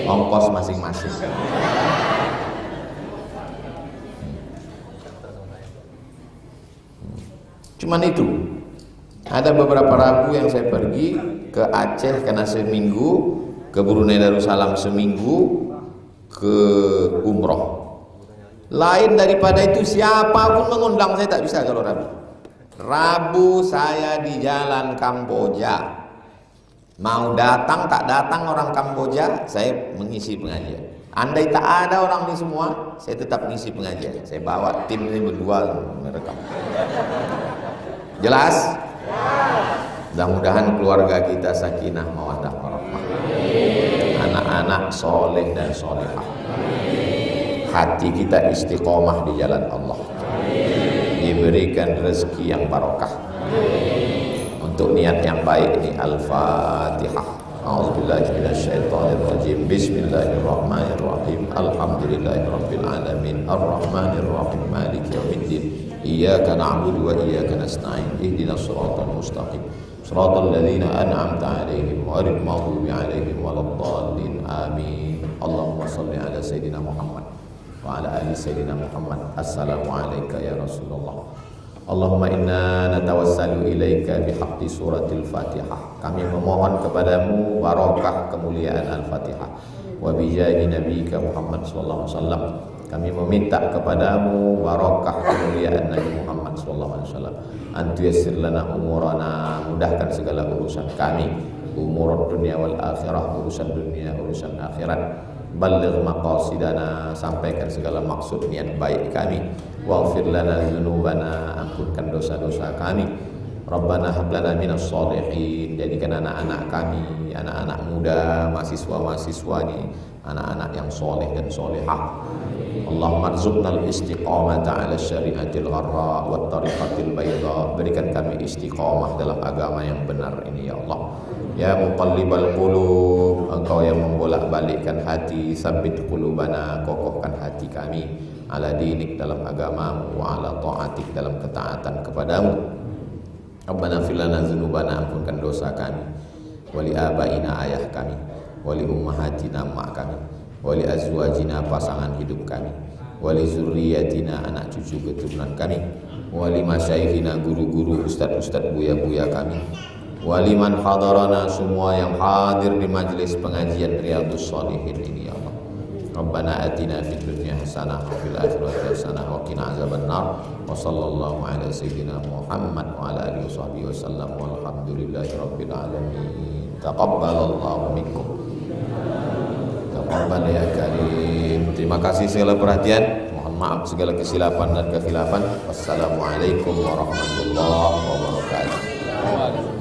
Ongkos masing-masing. Cuman itu. Ada beberapa Rabu yang saya pergi ke Aceh karena seminggu, ke Brunei Darussalam seminggu, ke umroh. Lain daripada itu siapapun mengundang saya tak bisa kalau Rabu. Rabu saya di Jalan Kamboja. Mau datang tak datang orang Kamboja, saya mengisi pengajian. Andai tak ada orang ini semua, saya tetap mengisi pengajian. Saya bawa tim ini berdua merekam. Jelas? Mudah-mudahan keluarga kita sakinah mawaddah warahmah. Anak-anak soleh dan solehah. Hati kita istiqomah di jalan Allah. Diberikan rezeki yang barokah. Untuk niat yang baik ini Al-Fatihah. A'udzubillahi minasyaitonirrajim. Bismillahirrahmanirrahim. Alhamdulillahirabbil alamin. Arrahmanirrahim. Maliki yaumiddin. Iyyaka na'budu wa iyyaka nasta'in. Ihdinas siratal mustaqim. Siratal ladzina an'amta 'alaihim ghairil maghdubi 'alaihim waladdallin. Amin. Allahumma shalli ala sayyidina Muhammad wa ala ali sayyidina Muhammad. Assalamualaikum ya Rasulullah. Allahumma inna natawassalu ilaika bihaqqi suratil Fatihah. Kami memohon kepadamu barokah kemuliaan Al-Fatihah. Wa bijahi nabiyika Muhammad sallallahu alaihi wasallam. Kami meminta kepadamu barokah kemuliaan Nabi Muhammad sallallahu alaihi wasallam. Antu yassir lana umurana, mudahkan segala urusan kami. Umur dunia wal akhirah, urusan dunia, urusan akhirat. Balligh maqasidana, sampaikan segala maksud niat baik kami. Waghfir lana dzunubana, ampunkan dosa-dosa kami. Rabbana hab lana minas sholihin, jadikan anak-anak kami, anak-anak muda, mahasiswa-mahasiswani, anak-anak yang soleh dan solehah. Allahumma rzuqnal istiqamata ala syariatil gharra wat tariqatil bayda. Berikan kami istiqamah dalam agama yang benar ini ya Allah. Ya muqallibal qulub, Engkau yang membolak-balikkan hati, sabbit qulubana, kokohkan hati kami ala dinik dalam agamamu, wa ala ta'atik dalam ketaatan kepadamu. Rabbana fir lana dzunubana, ampunkan dosa kami, wali abaina, ayah kami, wali ummahatina, mak kami, wali azwajina, pasangan hidup kami, wali zurriyatina, anak cucu keturunan kami, wali masyayikhina, guru-guru, ustad-ustad, buya-buya kami, wali man hadarana, semua yang hadir di majlis pengajian Riyadhus Shalihin ini ya Allah. Rabbana atina fid dunya hasanah wa fil akhirati hasanah wa qina azabannar. Wa sallallahu ala sayyidina Muhammad wa ala alihi washabbihi wasallam walhamdulillahi rabbil alamin. Taqabbalallahu minkum. Taqabbal ya karim. Terima kasih segala perhatian. Mohon maaf segala kesilapan dan kekhilafan. Wassalamualaikum warahmatullahi wabarakatuh.